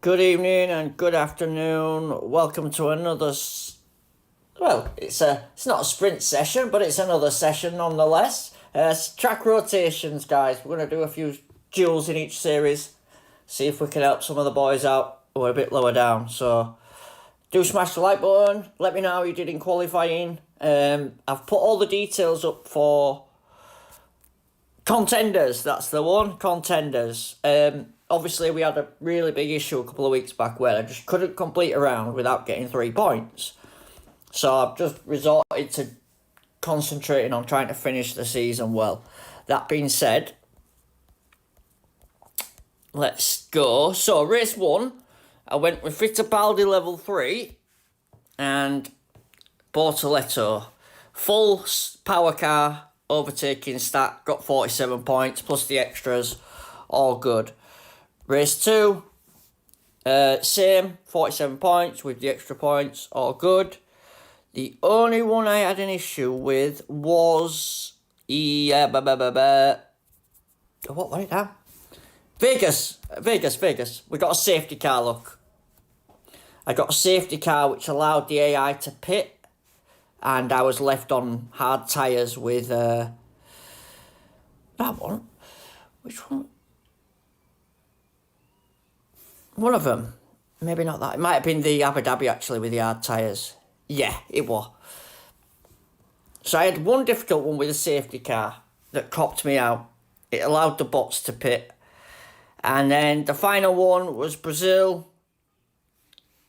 Good evening and good afternoon. Welcome to another. It's not a sprint session, but it's another session nonetheless. Track rotations, guys. We're gonna do a few duels in each series. See if we can help some of the boys out who are a bit lower down. So, do smash the like button. Let me know how you did in qualifying. I've put all the details up for Contenders. That's the one. Contenders. Obviously, we had a really big issue a couple of weeks back where I just couldn't complete a round without getting 3 points. So I've just resorted to concentrating on trying to finish the season well. That being said, let's go. So, race 1, I went with Fittipaldi level 3 and Bortoletto. Full power car overtaking stat, got 47 points plus the extras, all good. Race 2, same, 47 points with the extra points, all good. The only one I had an issue with was... What was it now? Vegas. We got a safety car, look. I got a safety car which allowed the AI to pit, and I was left on hard tyres with... that one. Which one? One of them. Maybe not that. It might have been the Abu Dhabi, actually, with the hard tyres. Yeah, it was. So I had one difficult one with a safety car that copped me out. It allowed the bots to pit. And then the final one was Brazil.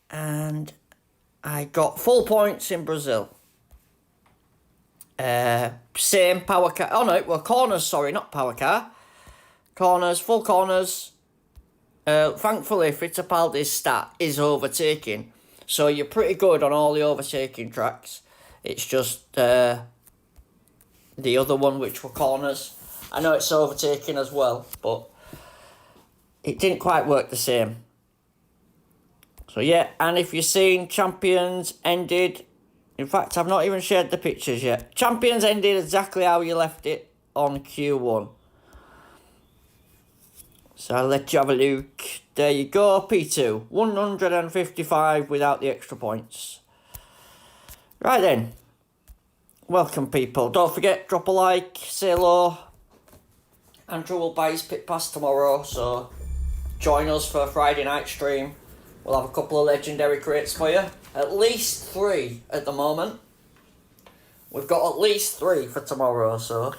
And I got full points in Brazil. Same power car. Oh no, well, corners, sorry, not power car. Corners, full corners. Thankfully, Fittipaldi's stat is overtaking, so you're pretty good on all the overtaking tracks. It's just the other one, which were corners. I know it's overtaking as well, but it didn't quite work the same. So yeah, and if you've seen, Champions ended... In fact, I've not even shared the pictures yet. Champions ended exactly how you left it on Q1. So I'll let you have a look. There you go, P2. 155 without the extra points. Right then. Welcome, people. Don't forget, drop a like, say hello. Andrew will buy his pit pass tomorrow, so join us for a Friday night stream. We'll have a couple of legendary crates for you. At least 3 at the moment. We've got at least 3 for tomorrow, so...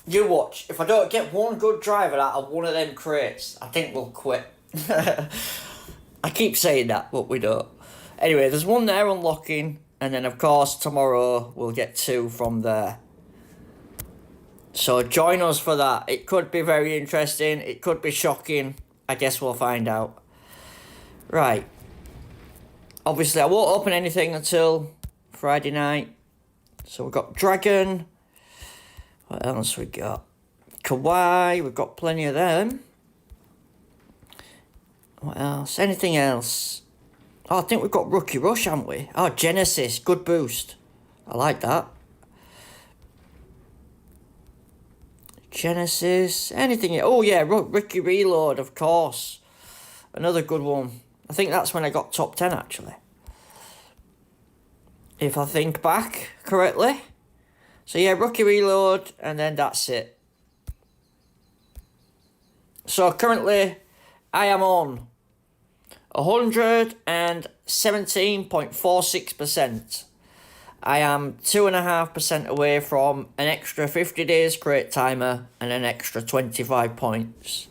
You watch. If I don't get one good driver out of one of them crates, I think we'll quit. I keep saying that, but we don't. Anyway, there's one there unlocking, and then of course tomorrow we'll get 2 from there. So join us for that. It could be very interesting. It could be shocking. I guess we'll find out. Right. Obviously, I won't open anything until Friday night. So we've got Dragon. What else we got? Kawhi, we've got plenty of them. What else? Anything else? Oh, I think we've got Rookie Rush, haven't we? Oh, Genesis, good boost. I like that. Genesis, anything. Oh yeah, Rookie Reload, of course. Another good one. I think that's when I got top 10, actually. If I think back correctly. So yeah, Rookie Reload, and then that's it. So currently, I am on 117.46%. I am 2.5% away from an extra 50 days crate timer and an extra 25 points.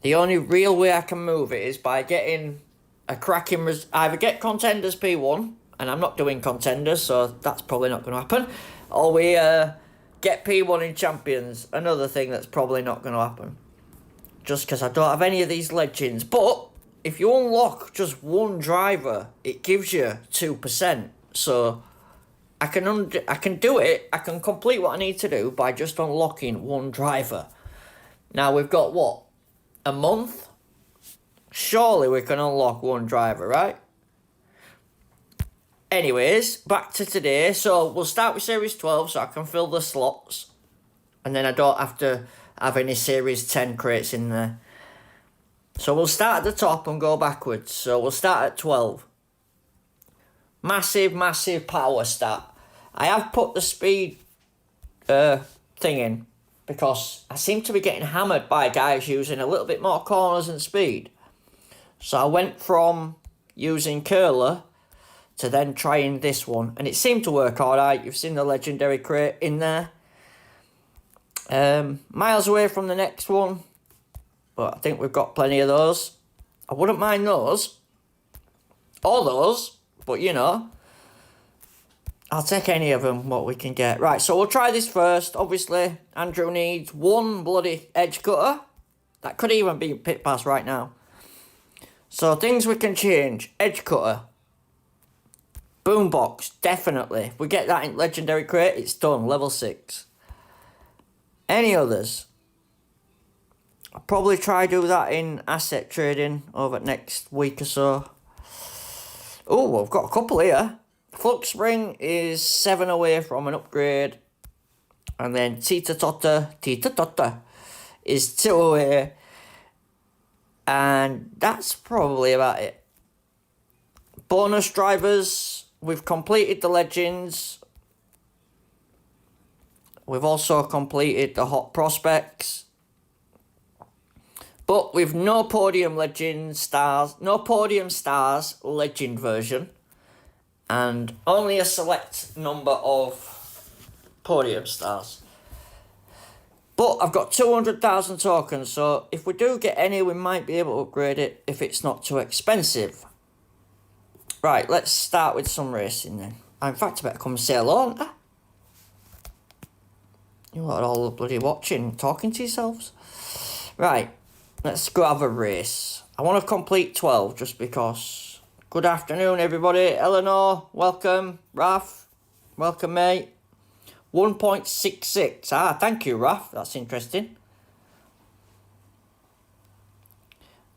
The only real way I can move it is by getting a cracking... either get Contenders P1... and I'm not doing Contenders, so that's probably not going to happen. Or we get P1 in Champions, another thing that's probably not going to happen. Just because I don't have any of these legends. But if you unlock just one driver, it gives you 2%. So I can do it. I can complete what I need to do by just unlocking one driver. Now we've got what? A month? Surely we can unlock one driver, right? Anyways, back to today. So we'll start with Series 12 so I can fill the slots. And then I don't have to have any Series 10 crates in there. So we'll start at the top and go backwards. So we'll start at 12. Massive, massive power stat. I have put the speed thing in because I seem to be getting hammered by guys using a little bit more corners and speed. So I went from using curler to then trying this one, and it seemed to work alright. You've seen the legendary crate in there. Miles away from the next one, but I think we've got plenty of those. I wouldn't mind those, or those, but you know, I'll take any of them, what we can get. Right, so we'll try this first. Obviously, Andrew needs one bloody edge cutter. That could even be pit pass right now. So things we can change. Edge cutter. Boombox, definitely. If we get that in legendary crate, it's done. Level 6. Any others? I'll probably try do that in asset trading over next week or so. Oh, I've got a couple here. Flux Spring is 7 away from an upgrade. And then Tita Tota is 2 away. And that's probably about it. Bonus drivers, we've completed the legends. We've also completed the hot prospects. But with no podium legend stars, no podium stars legend version. And only a select number of podium stars. But I've got 200,000 tokens, so if we do get any, we might be able to upgrade it if it's not too expensive. Right, let's start with some racing then. In fact, I better come and say hello, aren't I? You lot are all bloody watching, talking to yourselves. Right, let's go have a race. I want to complete 12 just because. Good afternoon, everybody. Eleanor, welcome. Raf, welcome, mate. 1.66. Ah, thank you, Raf. That's interesting.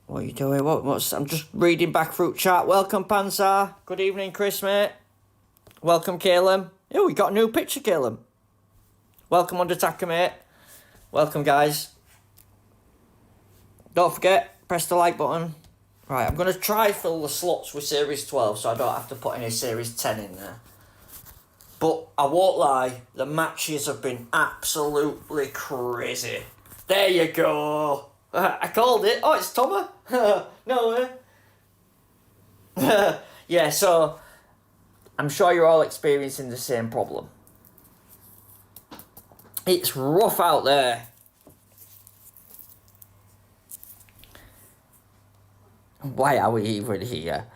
What are you doing? I'm just reading back through chat. Welcome, Panzer. Good evening, Chris, mate. Welcome, Caleb. Oh, we got a new picture, Caleb. Welcome, Undertaker, mate. Welcome, guys. Don't forget, press the like button. Right, I'm going to try fill the slots with Series 12 so I don't have to put any Series 10 in there. But I won't lie, the matches have been absolutely crazy. There you go. I called it. Oh, it's Thomas. No way. Yeah, so I'm sure you're all experiencing the same problem. It's rough out there. Why are we even here?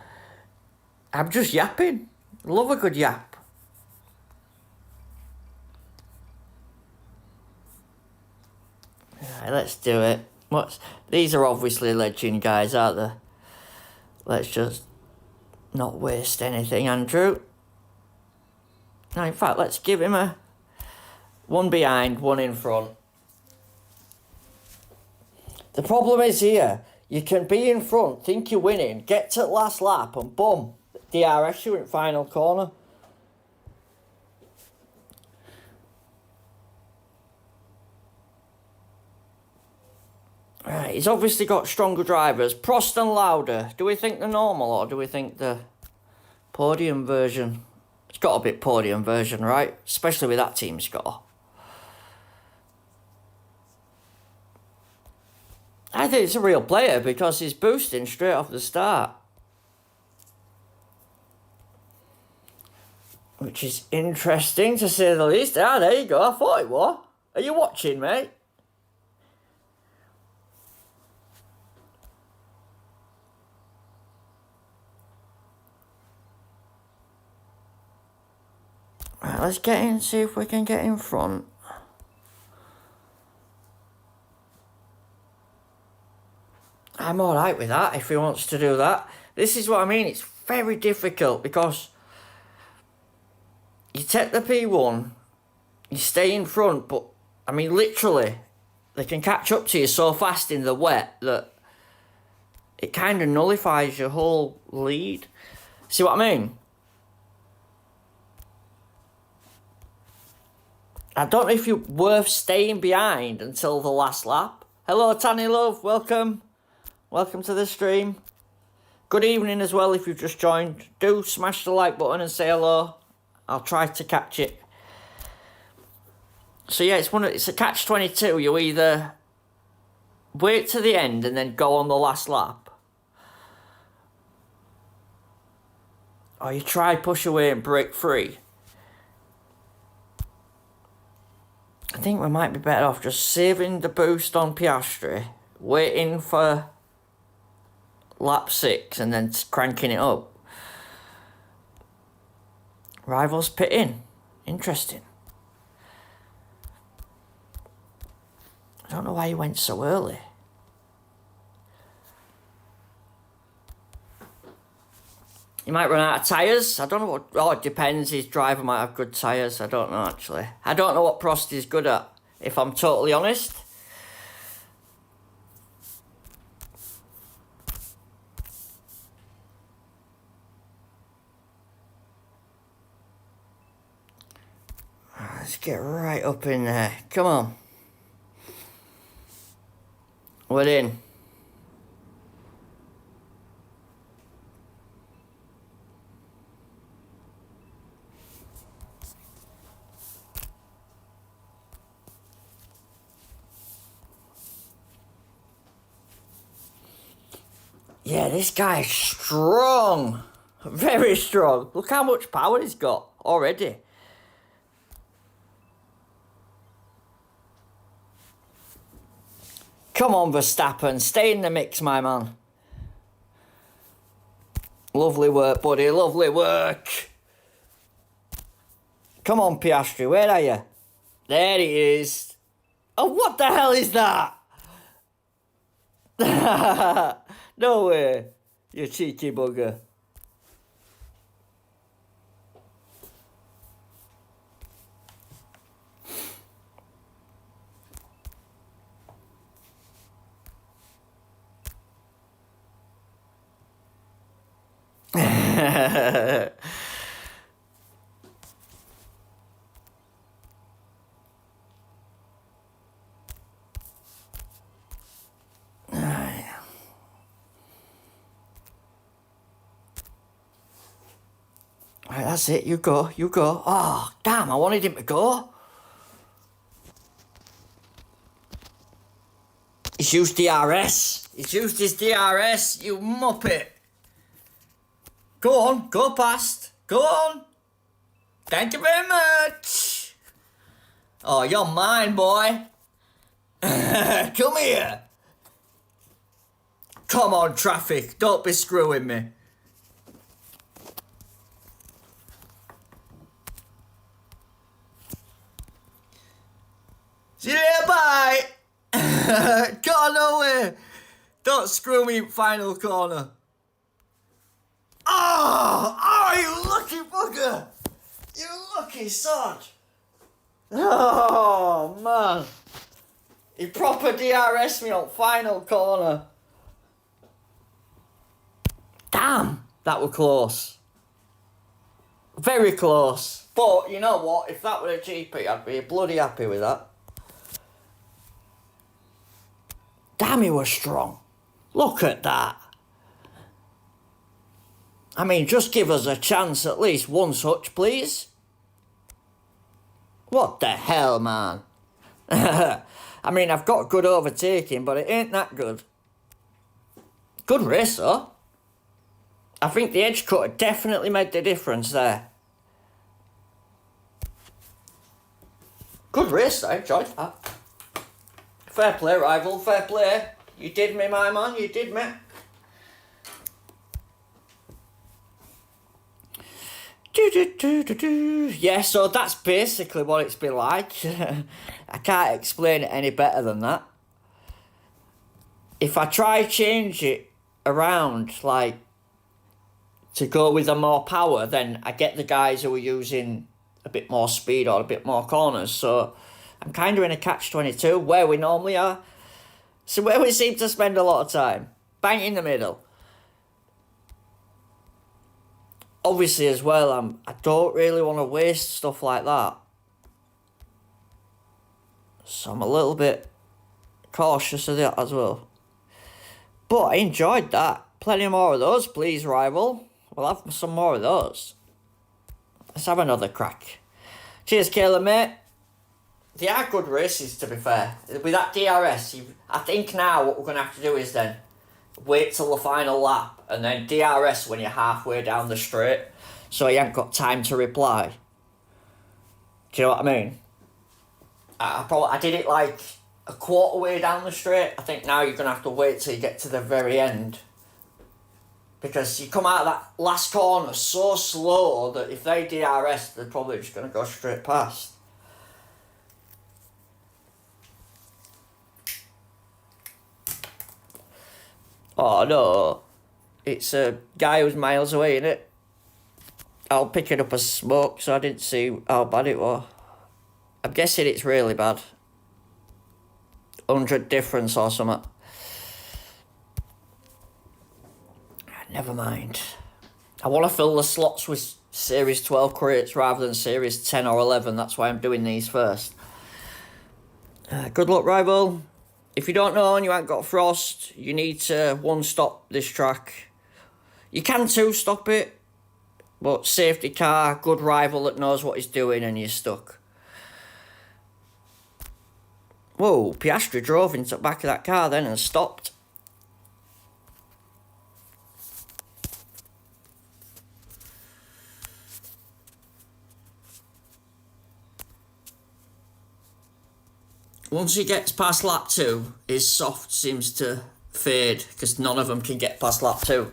I'm just yapping. Love a good yap. Right, let's do it. These are obviously legend guys, aren't they? Let's just not waste anything, Andrew. Now, in fact, let's give him a one behind, one in front. The problem is here, you can be in front, think you're winning, get to the last lap and boom, DRS you in final corner. Right, he's obviously got stronger drivers. Prost and Lauda, do we think the normal or do we think the podium version? It's got a bit podium version, right? Especially with that team score. I think it's a real player because he's boosting straight off the start. Which is interesting to say the least. Ah, there you go. I thought it was. Are you watching, mate? Right, let's get in, see if we can get in front. I'm alright with that if he wants to do that. This is what I mean, it's very difficult because you take the P1, you stay in front, but I mean literally they can catch up to you so fast in the wet that it kind of nullifies your whole lead. See what I mean? I don't know if you're worth staying behind until the last lap. Hello, Tanny Love. Welcome. Welcome to the stream. Good evening as well if you've just joined. Do smash the like button and say hello. I'll try to catch it. So yeah, it's a catch-22. You either wait to the end and then go on the last lap, or you try push away and break free. I think we might be better off just saving the boost on Piastri, waiting for lap 6 and then cranking it up. Rivals pit in. Interesting. I don't know why he went so early. He might run out of tyres. I don't know what... Oh, it depends. His driver might have good tyres. I don't know, actually. I don't know what Prost is good at, if I'm totally honest. Let's get right up in there. Come on. We're in. Yeah, this guy's strong. Very strong. Look how much power he's got already. Come on, Verstappen. Stay in the mix, my man. Lovely work, buddy. Lovely work. Come on, Piastri. Where are you? There he is. Oh, what the hell is that? No way. You cheeky bugger. Right, that's it. You go. You go. Oh, damn. I wanted him to go. He's used DRS. He's used his DRS, you muppet. Go on. Go past. Go on. Thank you very much. Oh, you're mine, boy. Come here. Come on, traffic. Don't be screwing me. See you later, bye. Go nowhere. Don't screw me in final corner. Oh, you lucky bugger. You lucky sod. Oh, man. He proper DRS me on final corner. Damn, that were close. Very close. But, you know what? If that were a GP, I'd be bloody happy with that. Damn, he was strong. Look at that. I mean, just give us a chance at least one such, please. What the hell, man? I mean, I've got good overtaking, but it ain't that good. Good race, though. I think the edge cut definitely made the difference there. Good race, I enjoyed that. Fair play, rival, fair play. You did me, my man, you did me. Yeah, so that's basically what it's been like. I can't explain it any better than that. If I try change it around, like, to go with a more power, then I get the guys who are using a bit more speed or a bit more corners, so I'm kind of in a catch-22 where we normally are. So where we seem to spend a lot of time. Bang in the middle. Obviously as well, I don't really want to waste stuff like that. So I'm a little bit cautious of that as well. But I enjoyed that. Plenty more of those, please, rival. We'll have some more of those. Let's have another crack. Cheers, Caleb, mate. They are good races, to be fair. With that DRS, I think now what we're going to have to do is then wait till the final lap and then DRS when you're halfway down the straight so you ain't got time to reply. Do you know what I mean? I did it like a quarter way down the straight. I think now you're going to have to wait till you get to the very end. Because you come out of that last corner so slow that if they DRS, they're probably just going to go straight past. Oh no, it's a guy who's miles away, innit? I'll pick it up as smoke, so I didn't see how bad it was. I'm guessing it's really bad. 100 difference or something. Never mind. I want to fill the slots with Series 12 crates rather than Series 10 or 11. That's why I'm doing these first. Good luck, rival. If you don't know and you ain't got Frost, you need to one-stop this track. You can two-stop it, but safety car, good rival that knows what he's doing, and you're stuck. Whoa, Piastri drove into the back of that car then and stopped. Once he gets past lap 2, his soft seems to fade because none of them can get past lap 2.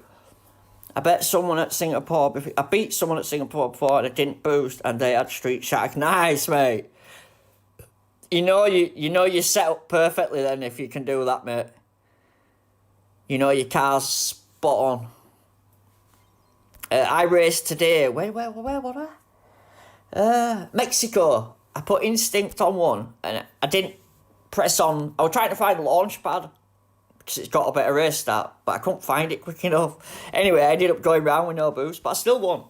I bet someone at Singapore, I beat someone at Singapore before and it didn't boost and they had Street Shack. Nice, mate. You know you're set up perfectly then if you can do that, mate. You know your car's spot on. I raced today. Where what? Mexico. I put Instinct on one and I didn't press on. I was trying to find a launch pad because it's got a better race start, but I couldn't find it quick enough. Anyway, I ended up going round with no boost, but I still won.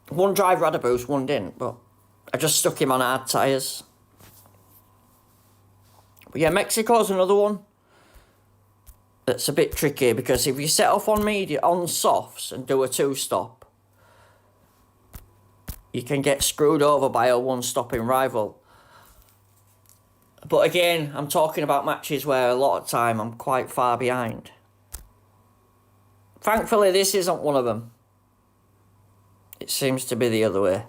One driver had a boost, one didn't, but I just stuck him on hard tyres. But yeah, Mexico's another one that's a bit tricky because if you set off on softs and do a two-stop, you can get screwed over by a one-stopping rival. But again, I'm talking about matches where a lot of time I'm quite far behind. Thankfully, this isn't one of them. It seems to be the other way.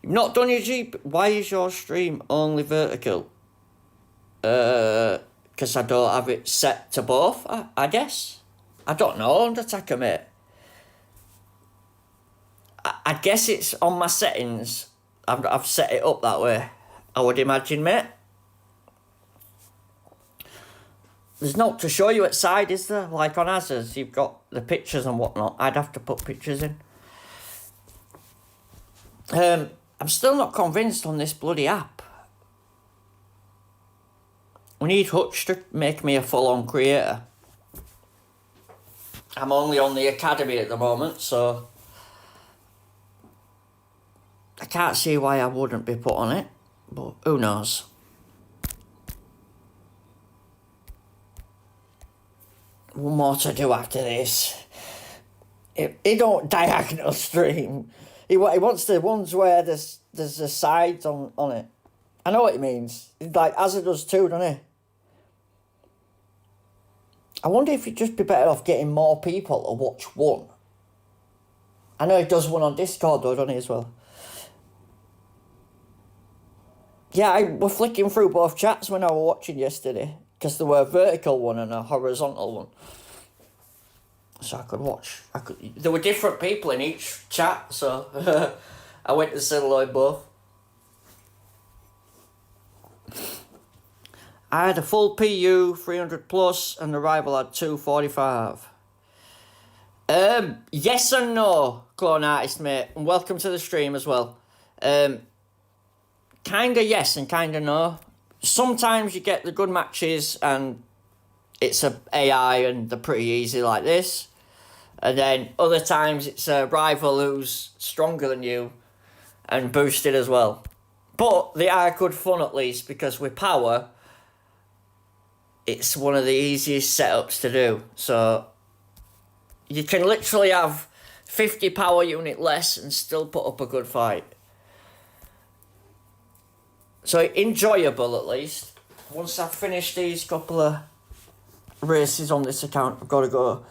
You've not done your Jeep. Why is your stream only vertical? Because I don't have it set to both, I guess. I don't know, Undertaker, mate. I guess it's on my settings. I've set it up that way, I would imagine, mate. There's not to show you at side, is there? Like on Azers, you've got the pictures and whatnot. I'd have to put pictures in. I'm still not convinced on this bloody app. We need Hutch to make me a full-on creator. I'm only on the academy at the moment, so I can't see why I wouldn't be put on it, but who knows. One more to do after this. He don't diagonal stream. He wants the ones where there's the sides on it. I know what he means. Like Azza does too, doesn't he? I wonder if he'd just be better off getting more people to watch one. I know he does one on Discord though, doesn't he, as well? Yeah, we're flicking through both chats when I was watching yesterday because there were a vertical one and a horizontal one. So I could watch. There were different people in each chat, so I went to celluloid both. I had a full PU 300 plus and the rival had 245. Yes and no, Clone Artist, mate, and welcome to the stream as well. Kinda yes and kinda no. Sometimes you get the good matches and it's a AI and they're pretty easy like this. And then other times it's a rival who's stronger than you and boosted as well. But they are good fun at least, because with power, it's one of the easiest setups to do. So you can literally have 50 power unit less and still put up a good fight. So enjoyable at least. Once I've finished these couple of races on this account, I've got to go.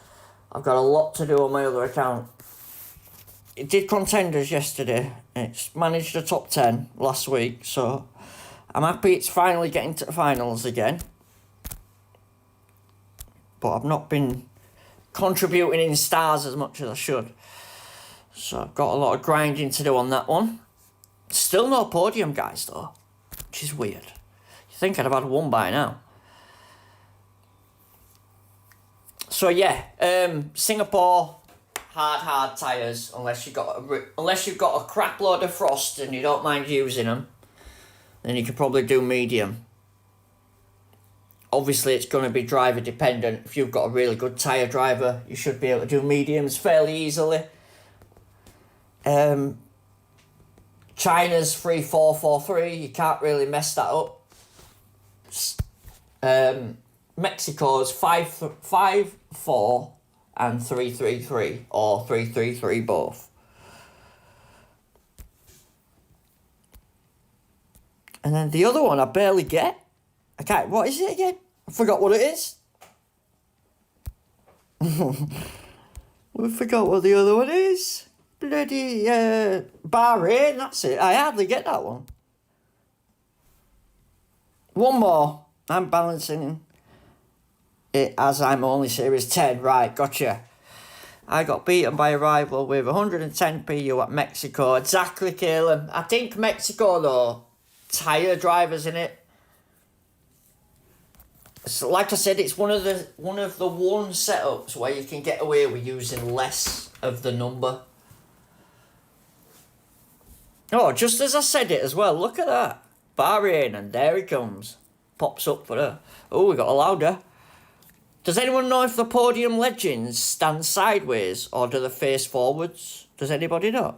I've got a lot to do on my other account. It did contenders yesterday. It's managed the top 10 last week, so I'm happy it's finally getting to the finals again. But I've not been contributing in stars as much as I should. So I've got a lot of grinding to do on that one. Still no podium, guys, though, which is weird. You think I'd have had one by now. So yeah, Singapore, hard tyres, unless you've got a crap load of frost and you don't mind using them, then you could probably do medium. Obviously, it's going to be driver dependent. If you've got a really good tyre driver, you should be able to do mediums fairly easily. China's 3-4-4-3. You can't really mess that up. Mexico's 5-4 and 3-3-3, or 3-3-3 both. And then the other one I barely get. Okay, what is it again? I forgot what it is. We forgot what the other one is. Bloody Bahrain, that's it. I hardly get that one. One more. I'm balancing it as I'm only Series 10. Right, gotcha. I got beaten by a rival with 110 PU at Mexico. Exactly, Caleb. I think Mexico, though, tyre drivers in it. So like I said, it's one of the one setups where you can get away with using less of the number. Oh, just as I said it as well, look at that. Bahrain, and there he comes. Pops up for her. Oh, we got a louder. Does anyone know if the podium legends stand sideways or do they face forwards? Does anybody know?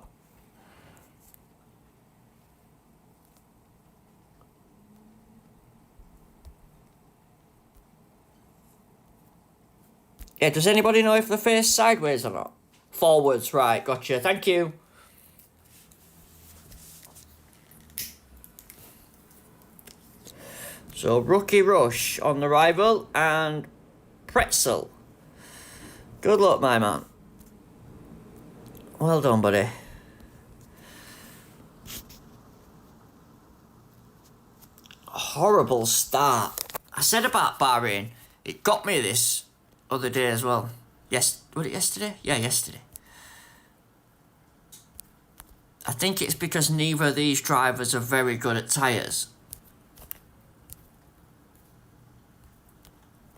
Yeah, does anybody know if they face sideways or not? Forwards, right, gotcha. Thank you. So, Rookie Rush on the rival and Pretzel. Good luck, my man. Well done, buddy. Horrible start. I said about Bahrain, it got me this other day as well. Yes, was it yesterday? Yeah, yesterday. I think it's because neither of these drivers are very good at tyres.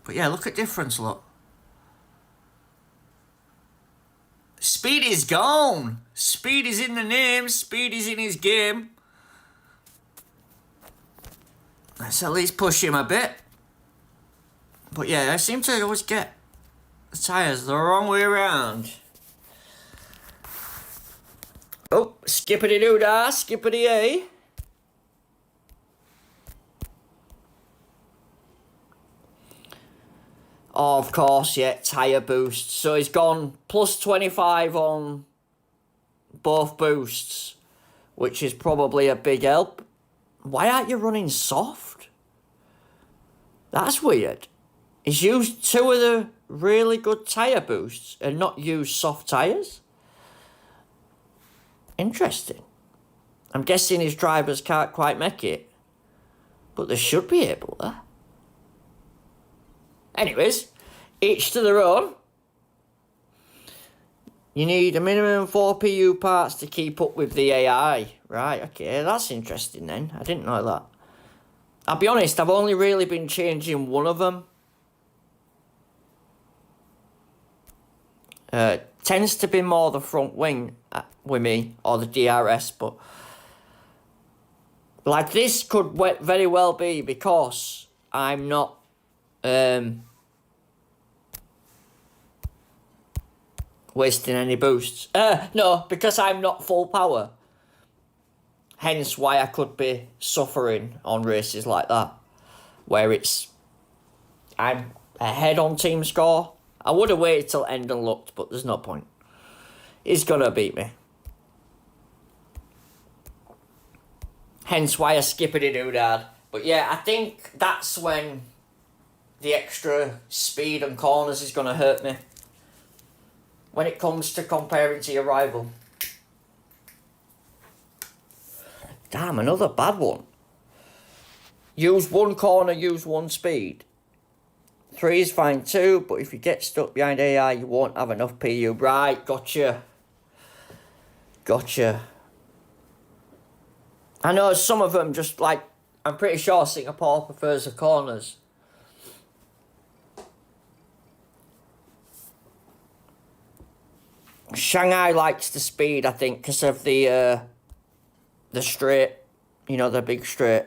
But yeah, look at difference, look. Speed is gone. Speed is in the name. Speed is in his game. Let's at least push him a bit. But yeah, I seem to always get the tyres the wrong way around. Oh, skippity-doo-dah, skippity-a. Oh, of course, yeah, tyre boost. So he's gone plus 25 on both boosts, which is probably a big help. Why aren't you running soft? That's weird. He's used two of the really good tyre boosts and not used soft tyres. Interesting. I'm guessing his drivers can't quite make it, but they should be able to. Anyways, each to their own. You need a minimum 4 PU parts to keep up with the AI. Right, okay, that's interesting then. I didn't know that. I'll be honest, I've only really been changing one of them. Tends to be more the front wing with me, or the DRS, but like this could very well be because I'm not wasting any boosts. No, because I'm not full power. Hence why I could be suffering on races like that, where I'm ahead on team score. I would have waited till end and looked, but there's no point. He's going to beat me. Hence why I skippity-doo-dad. But yeah, I think that's when the extra speed and corners is going to hurt me. When it comes to comparing to your rival. Damn, another bad one. Use one corner, use one speed. 3 is fine too, but if you get stuck behind AI, you won't have enough PU. Right, gotcha. I know some of them just like, I'm pretty sure Singapore prefers the corners. Shanghai likes the speed, I think, because of the straight, you know, the big straight.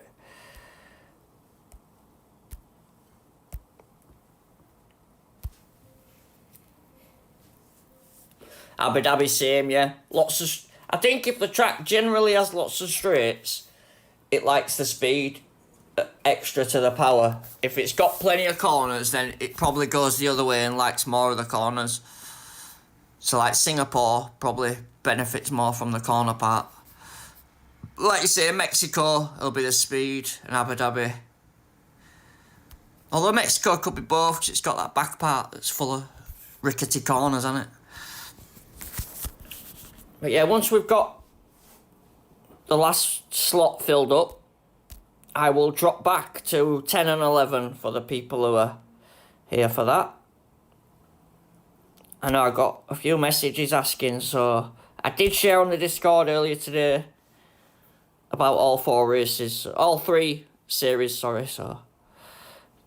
Abu Dhabi same, yeah. I think if the track generally has lots of straights, it likes the speed extra to the power. If it's got plenty of corners, then it probably goes the other way and likes more of the corners. So like Singapore probably benefits more from the corner part. Like you say, Mexico will be the speed and Abu Dhabi. Although Mexico could be both because it's got that back part that's full of rickety corners, hasn't it? But yeah, once we've got the last slot filled up, I will drop back to 10 and 11 for the people who are here for that. I know I got a few messages asking, so I did share on the Discord earlier today about all 4 races, all 3 series, sorry, so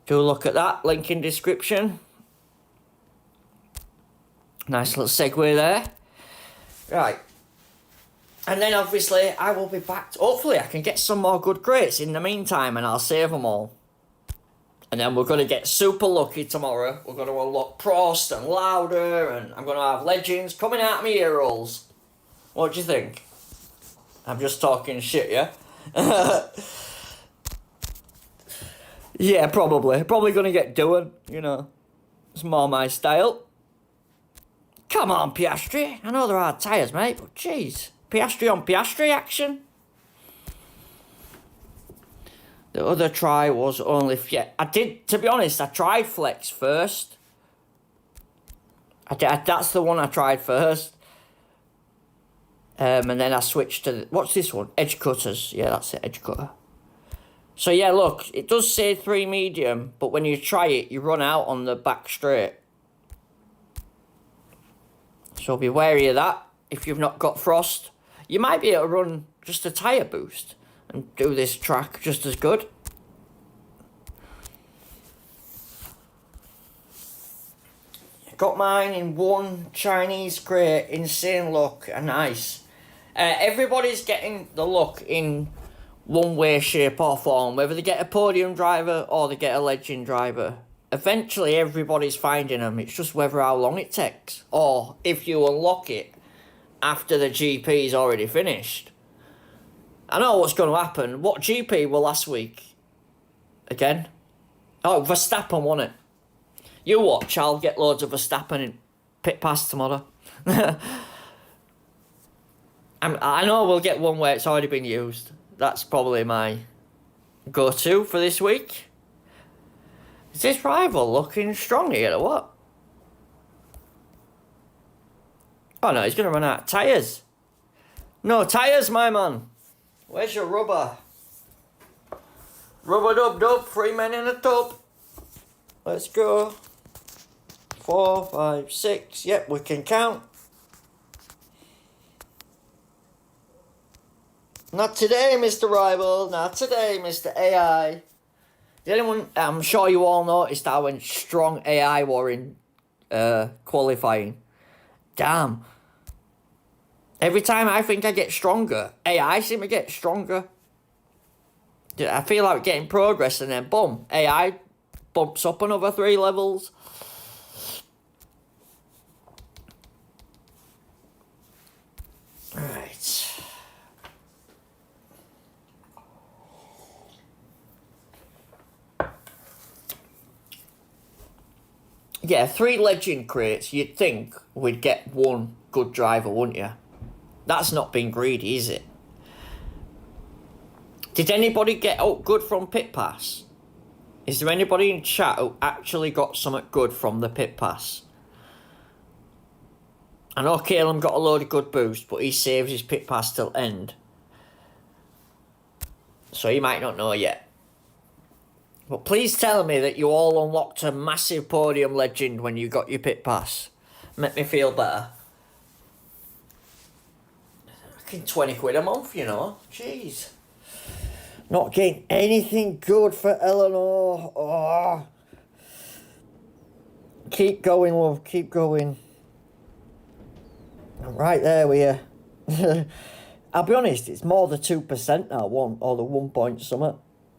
do look at that, link in description. Nice little segue there. Right. And then obviously I will be back. Hopefully I can get some more good crates in the meantime and I'll save them all. And then we're going to get super lucky tomorrow. We're going to unlock Prost and Lauda and I'm going to have legends coming out of my ear rolls. What do you think? I'm just talking shit, yeah? Yeah, probably. Probably going to get doing, you know. It's more my style. Come on, Piastri. I know they're hard tyres, mate, but jeez. Piastri on Piastri action. The other try was only... Yeah, to be honest, I tried Flex first. That's the one I tried first. And then I switched to... What's this one? Edge cutters. Yeah, that's it, edge cutter. So yeah, look, it does say 3 medium, but when you try it, you run out on the back straight. So be wary of that if you've not got frost. You might be able to run just a tyre boost and do this track just as good. Got mine in 1 Chinese crate, insane luck and nice. Everybody's getting the luck in one way, shape or form, whether they get a podium driver or they get a legend driver. Eventually everybody's finding them, it's just whether how long it takes or if you unlock it after the GP's already finished. I know what's going to happen. What GP were last week? Again? Oh, Verstappen won it. You watch, I'll get loads of Verstappen in pit pass tomorrow. I know we'll get one where it's already been used. That's probably my go-to for this week. Is this rival looking strong here or what? Oh no, he's going to run out of tyres. No tyres, my man. Where's your rubber? Rubber dub dub, 3 men in a tub. Let's go. 4, 5, 6. Yep, we can count. Not today, Mr. Rival. Not today, Mr. AI. Did anyone... I'm sure you all noticed how strong AI were in qualifying. Damn. Every time I think I get stronger, AI seem to get stronger. I feel like getting progress and then boom, AI bumps up another 3 levels. Right. Yeah, 3 legend crates, you'd think we'd get 1 good driver, wouldn't you? That's not being greedy, is it? Did anybody get out good from Pit Pass? Is there anybody in chat who actually got something good from the Pit Pass? I know Caleb got a load of good boosts, but he saves his Pit Pass till end. So he might not know yet. But please tell me that you all unlocked a massive podium legend when you got your Pit Pass. Make me feel better. Fucking 20 quid a month, you know. Jeez. Not getting anything good for Eleanor. Oh. Keep going, love. Keep going. I'm right there with you. I'll be honest, it's more the 2% now, or the 1 point something.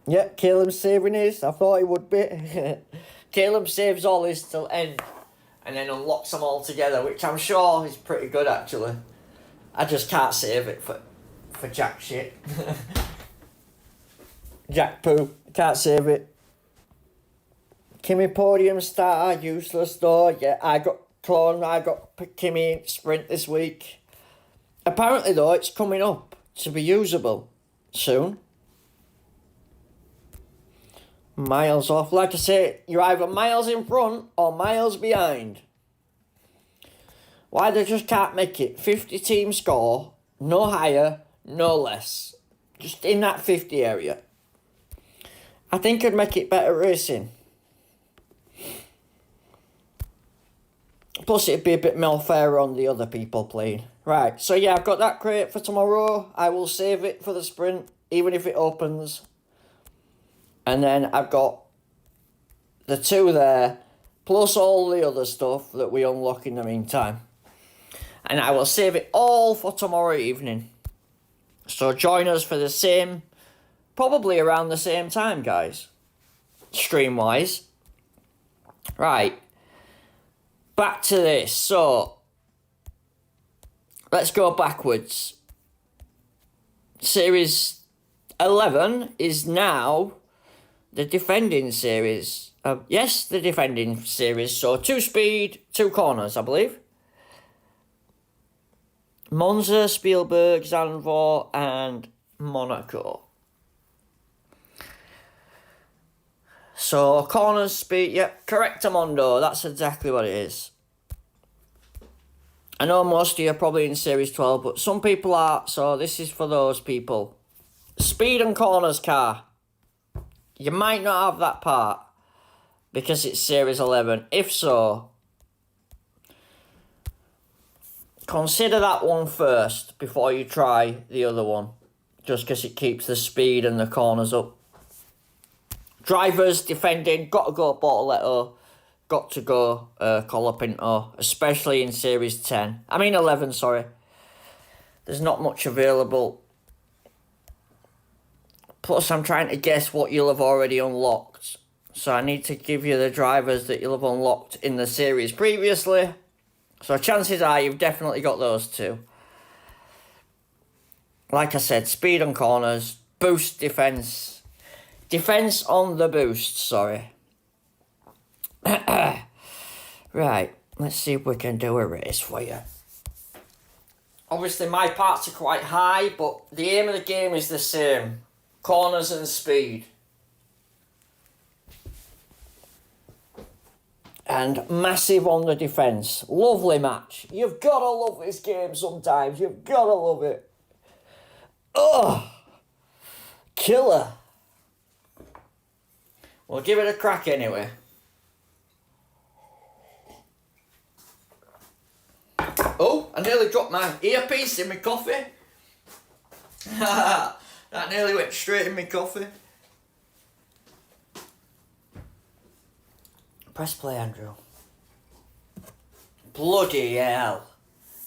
Yeah, Caleb's saving his. I thought he would be. Caleb saves all his till end and then unlocks them all together, which I'm sure is pretty good actually. I just can't save it for jack shit. Jack poo. Can't save it. Kimmy podium starter, useless though. Yeah, I got Kimmy sprint this week. Apparently though, it's coming up to be usable soon. Miles off. Like I say, you're either miles in front or miles behind. Why they just can't make it 50 team score, no higher, no less. Just in that 50 area. I think it'd make it better racing. Plus it'd be a bit more fair on the other people playing. Right, so yeah, I've got that crate for tomorrow. I will save it for the sprint, even if it opens. And then I've got the 2 there, plus all the other stuff that we unlock in the meantime. And I will save it all for tomorrow evening. So join us for the same, probably around the same time, guys. Stream-wise. Right. Back to this. So, let's go backwards. Series 11 is now the defending series. Yes, the defending series. So 2 speed, 2 corners, I believe. Monza, Spielberg, Zandvoort, and Monaco. So corners, speed, yep, correct, Amondo. That's exactly what it is. I know most of you are probably in Series 12, but some people are, so this is for those people. Speed and corners car. You might not have that part because it's Series 11. If so, consider that one first before you try the other one. Just because it keeps the speed and the corners up. Drivers, defending, got to go Bortoletto, got to go Colapinto, especially in Series 10. I mean 11, sorry. There's not much available. Plus, I'm trying to guess what you'll have already unlocked. So I need to give you the drivers that you'll have unlocked in the series previously. So chances are you've definitely got those 2. Like I said, speed and corners, boost defence. Defence on the boost, sorry. Right, let's see if we can do a race for you. Obviously my parts are quite high, but the aim of the game is the same. Corners and speed. And massive on the defence. Lovely match. You've got to love this game sometimes. You've got to love it. Oh! Killer. We'll give it a crack anyway. Oh, I nearly dropped my earpiece in my coffee. That nearly went straight in my coffee. Press play, Andrew. Bloody hell.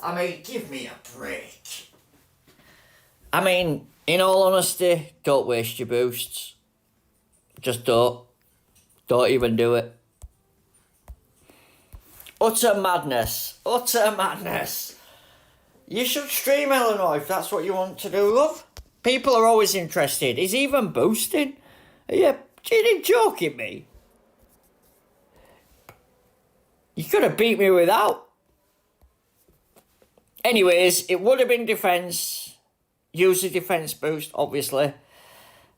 I mean, give me a break. I mean, in all honesty, don't waste your boosts. Just don't. Don't even do it. Utter madness. Utter madness. You should stream, Eleanor, if that's what you want to do, love. People are always interested. He's even boosting. Are you joking me? You could have beat me without. Anyways, it would have been defence. Use the defence boost, obviously.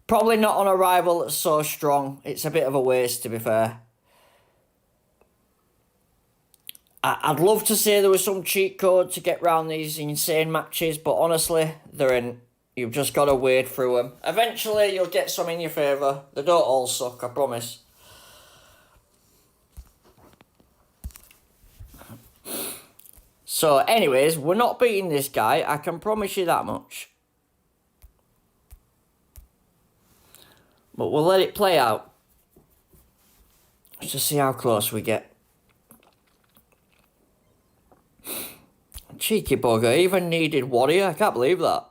Probably not on a rival that's so strong. It's a bit of a waste, to be fair. I'd love to say there was some cheat code to get round these insane matches, but honestly, there ain't. You've just got to wade through them. Eventually, you'll get some in your favour. They don't all suck, I promise. So, anyways, we're not beating this guy. I can promise you that much. But we'll let it play out. Let's just see how close we get. Cheeky bugger, even needed warrior. I can't believe that.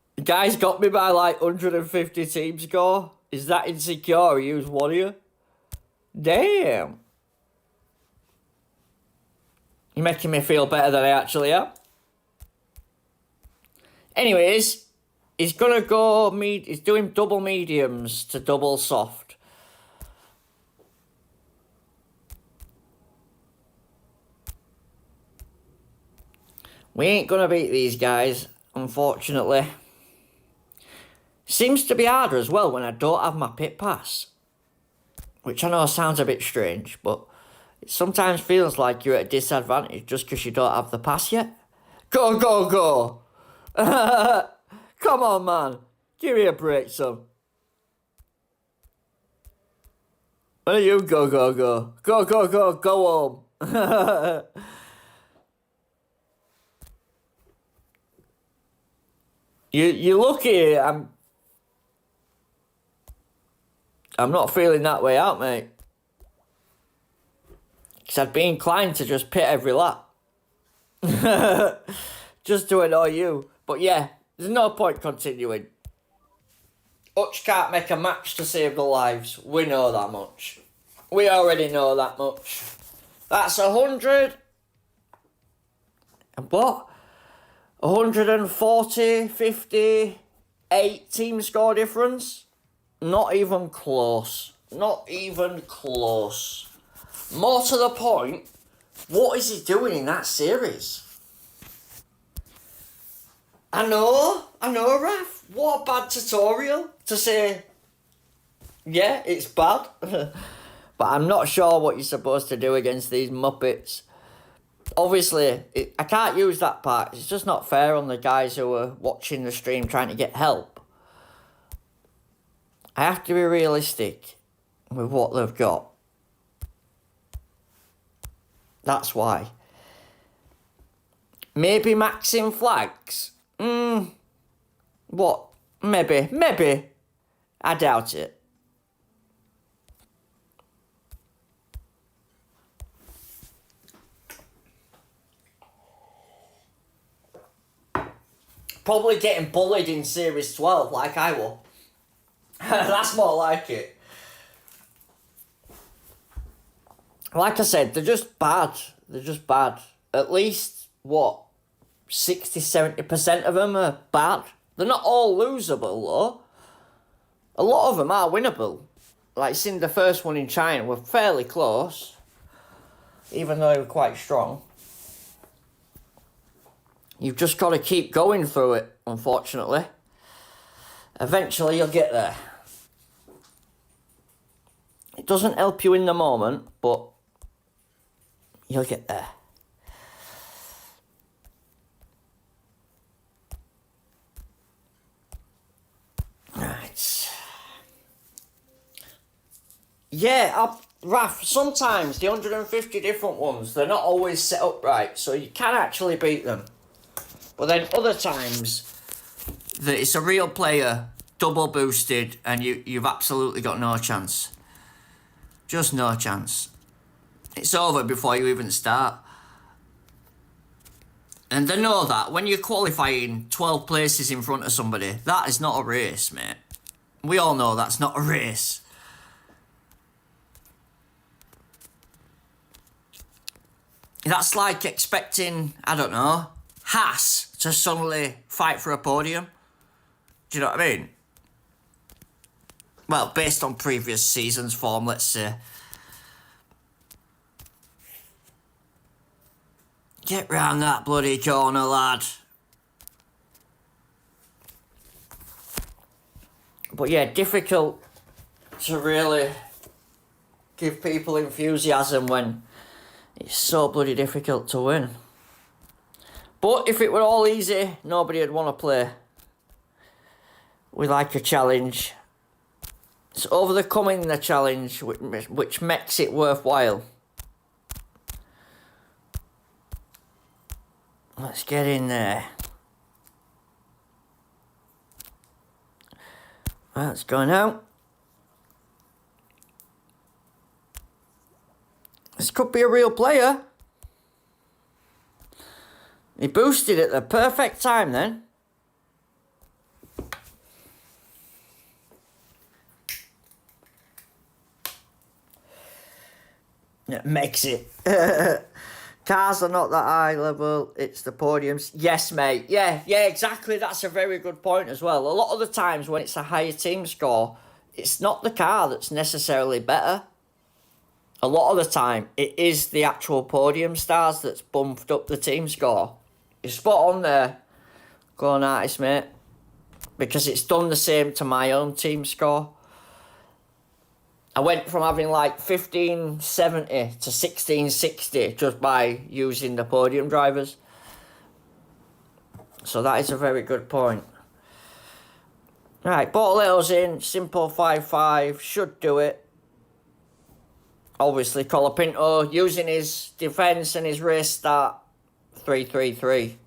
The guy's got me by like 150 team score. Is that insecure? He used warrior. Damn. You're making me feel better than I actually am. Anyways, he's gonna go he's doing double mediums to double soft. We ain't gonna beat these guys, unfortunately. Seems to be harder as well when I don't have my pit pass. Which I know sounds a bit strange, but it sometimes feels like you're at a disadvantage just because you don't have the pass yet. Go, go, go! Come on, man. Give me a break, son. Where you go, go, go? Go, go, go, go home. You're lucky I'm not feeling that way out, mate. Because I'd be inclined to just pit every lap. Just to annoy you. But yeah, there's no point continuing. Hutch can't make a match to save the lives. We know that much. We already know that much. That's 100. And what? 140, 58 team score difference? Not even close. Not even close. More to the point, what is he doing in that series? I know, Raf. What a bad tutorial to say, yeah, it's bad. But I'm not sure what you're supposed to do against these Muppets. Obviously, I can't use that part. It's just not fair on the guys who are watching the stream trying to get help. I have to be realistic with what they've got. That's why. Maybe maxing flags? What? Maybe. I doubt it. Probably getting bullied in Series 12 like I will. That's more like it. Like I said, they're just bad. They're just bad. At least, 60-70% of them are bad. They're not all losable, though. A lot of them are winnable. Like, seeing the first one in China were fairly close. Even though they were quite strong. You've just got to keep going through it, unfortunately. Eventually, you'll get there. It doesn't help you in the moment, but you'll get there. Right. Yeah, Raf, sometimes the 150 different ones, they're not always set up right, so you can actually beat them. But then other times, that it's a real player, double boosted, and you've absolutely got no chance. Just no chance. It's over before you even start. And they know that. When you're qualifying 12 places in front of somebody, that is not a race, mate. We all know that's not a race. That's like expecting, I don't know, Haas to suddenly fight for a podium. Do you know what I mean? Well, based on previous seasons' form, let's say. Get round that bloody corner, lad. But yeah, difficult to really give people enthusiasm when it's so bloody difficult to win. But if it were all easy, nobody would want to play. We like a challenge. It's overcoming the challenge which makes it worthwhile. Let's get in there. That's going out. This could be a real player. He boosted at the perfect time then. It makes it. Cars are not that high level, it's the podiums. Yes, mate. Yeah, exactly. That's a very good point as well. A lot of the times when it's a higher team score, it's not the car that's necessarily better. A lot of the time, it is the actual podium stars that's bumped up the team score. You're spot on there. Go on, artist, mate. Because it's done the same to my own team score. I went from having like 1570 to 1660 just by using the podium drivers. So that is a very good point. Right, Bortoleo's in, simple 5-5, should do it. Obviously, Colapinto using his defence and his race start, 3-3-3.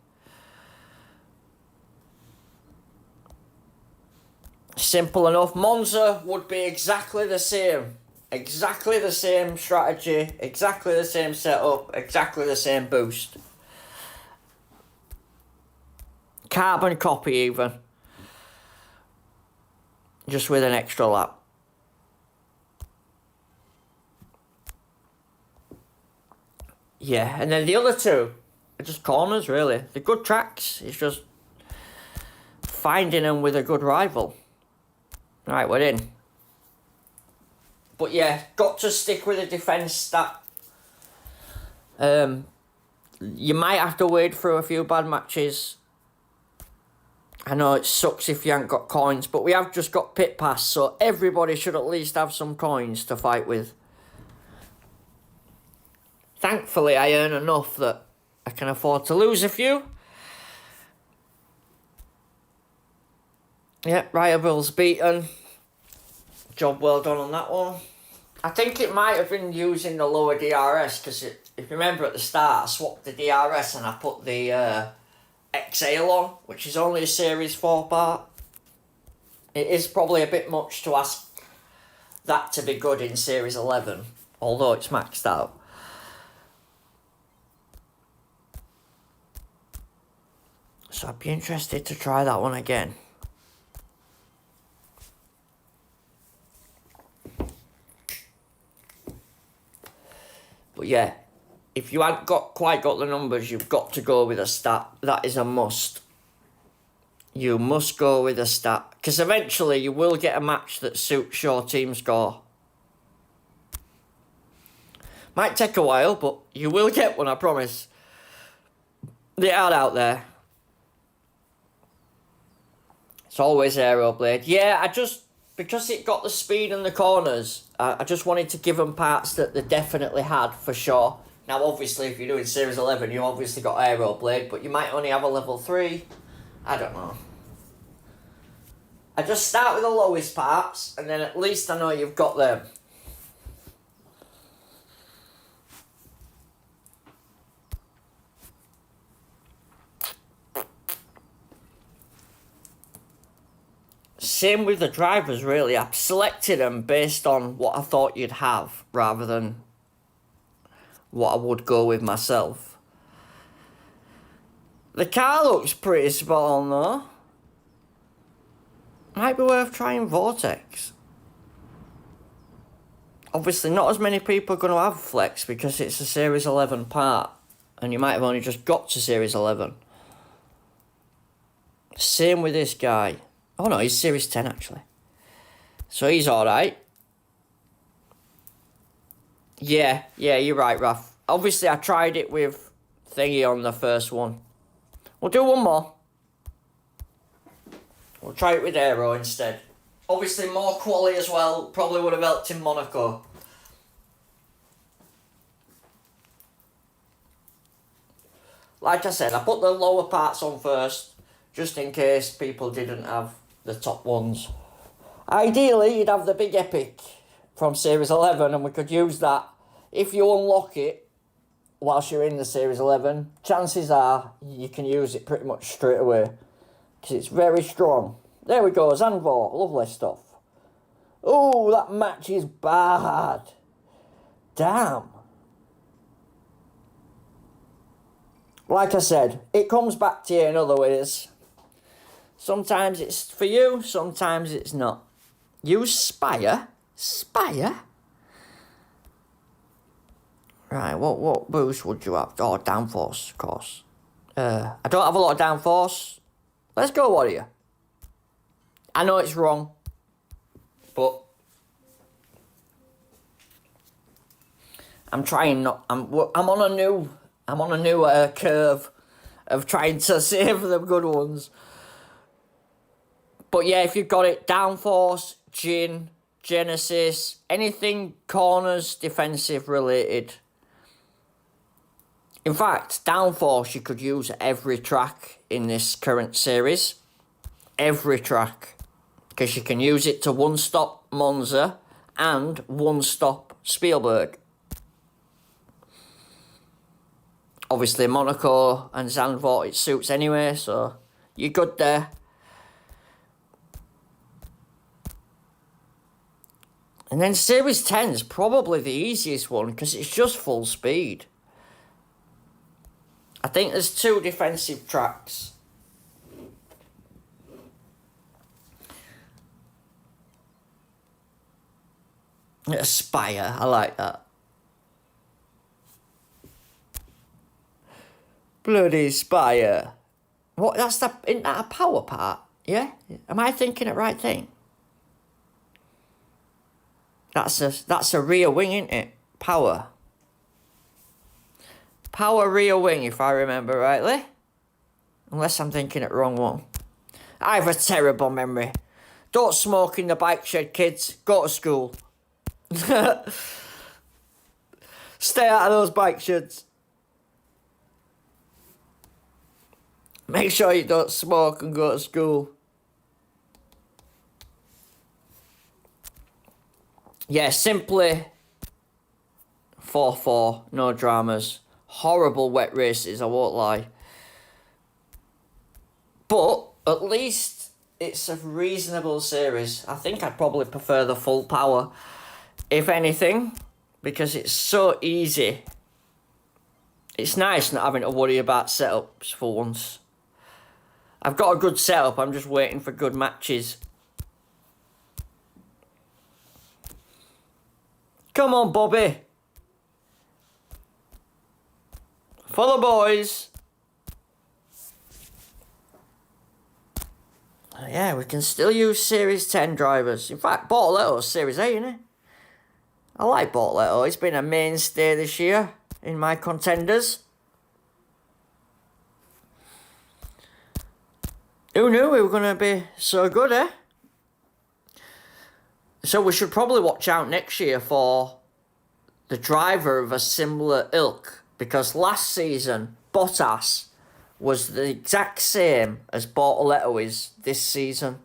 Simple enough. Monza would be exactly the same. Exactly the same strategy, exactly the same setup, exactly the same boost. Carbon copy even. Just with an extra lap. Yeah, and then the other two are just corners, really. They're good tracks. It's just finding them with a good rival. Right, we're in. But yeah, got to stick with the defence stat. You might have to wade through a few bad matches. I know it sucks if you haven't got coins, but we have just got pit pass, so everybody should at least have some coins to fight with. Thankfully, I earn enough that I can afford to lose a few. Yep, Riotbill's beaten. Job well done on that one. I think it might have been using the lower DRS because if you remember at the start, I swapped the DRS and I put the Exhale on, which is only a Series 4 part. It is probably a bit much to ask that to be good in Series 11, although it's maxed out. So I'd be interested to try that one again. But yeah, if you hadn't quite got the numbers, you've got to go with a stat. That is a must. You must go with a stat. Because eventually you will get a match that suits your team score. Might take a while, but you will get one, I promise. They are out there. It's always Aeroblade. Yeah, because it got the speed in the corners, I just wanted to give them parts that they definitely had, for sure. Now, obviously, if you're doing Series 11, you obviously got Aeroblade, but you might only have a level 3. I don't know. I just start with the lowest parts, and then at least I know you've got them. Same with the drivers, really. I've selected them based on what I thought you'd have, rather than what I would go with myself. The car looks pretty spot on, though. Might be worth trying Vortex. Obviously, not as many people are going to have Flex because it's a Series 11 part, and you might have only just got to Series 11. Same with this guy. Oh no, he's Series 10 actually. So he's alright. Yeah, you're right, Raf. Obviously, I tried it with thingy on the first one. We'll do one more. We'll try it with Aero instead. Obviously, more quality as well. Probably would have helped in Monaco. Like I said, I put the lower parts on first, just in case people didn't have the top ones. Ideally, you'd have the big Epic from Series 11, and we could use that. If you unlock it whilst you're in the Series 11, chances are you can use it pretty much straight away, because it's very strong. There we go, Zandvoort, lovely stuff. Oh, that match is bad. Damn. Like I said, it comes back to you in other ways. Sometimes it's for you, sometimes it's not. Use Spire? Spire? Right, what boost would you have? Oh, downforce, of course. I don't have a lot of downforce. Let's go, Warrior. I know it's wrong, but I'm trying not. I'm on a new curve of trying to save the good ones. But yeah, if you've got it, downforce, Jin, Genesis, anything corners, defensive related. In fact, downforce you could use every track in this current series. Every track. Because you can use it to one-stop Monza and one-stop Spielberg. Obviously, Monaco and Zandvoort, it suits anyway, so you're good there. And then Series 10 is probably the easiest one because it's just full speed. I think there's 2 defensive tracks. Aspire, I like that. Bloody Spire. What, isn't that a power part? Yeah? Am I thinking the right thing? That's a rear wing, isn't it? Power. Power rear wing, if I remember rightly. Unless I'm thinking it wrong one. I have a terrible memory. Don't smoke in the bike shed, kids. Go to school. Stay out of those bike sheds. Make sure you don't smoke and go to school. Yeah, simply 4-4, no dramas. Horrible wet races, I won't lie. But at least it's a reasonable series. I think I'd probably prefer the full power, if anything, because it's so easy. It's nice not having to worry about setups for once. I've got a good setup, I'm just waiting for good matches. Come on, Bobby. For the boys. Yeah, we can still use Series 10 drivers. In fact, Bortoletto's Series 8, isn't it? I like Bortoletto. He's been a mainstay this year in my contenders. Who knew we were going to be so good, eh? So we should probably watch out next year for the driver of a similar ilk. Because last season, Bottas was the exact same as Bortoletto is this season.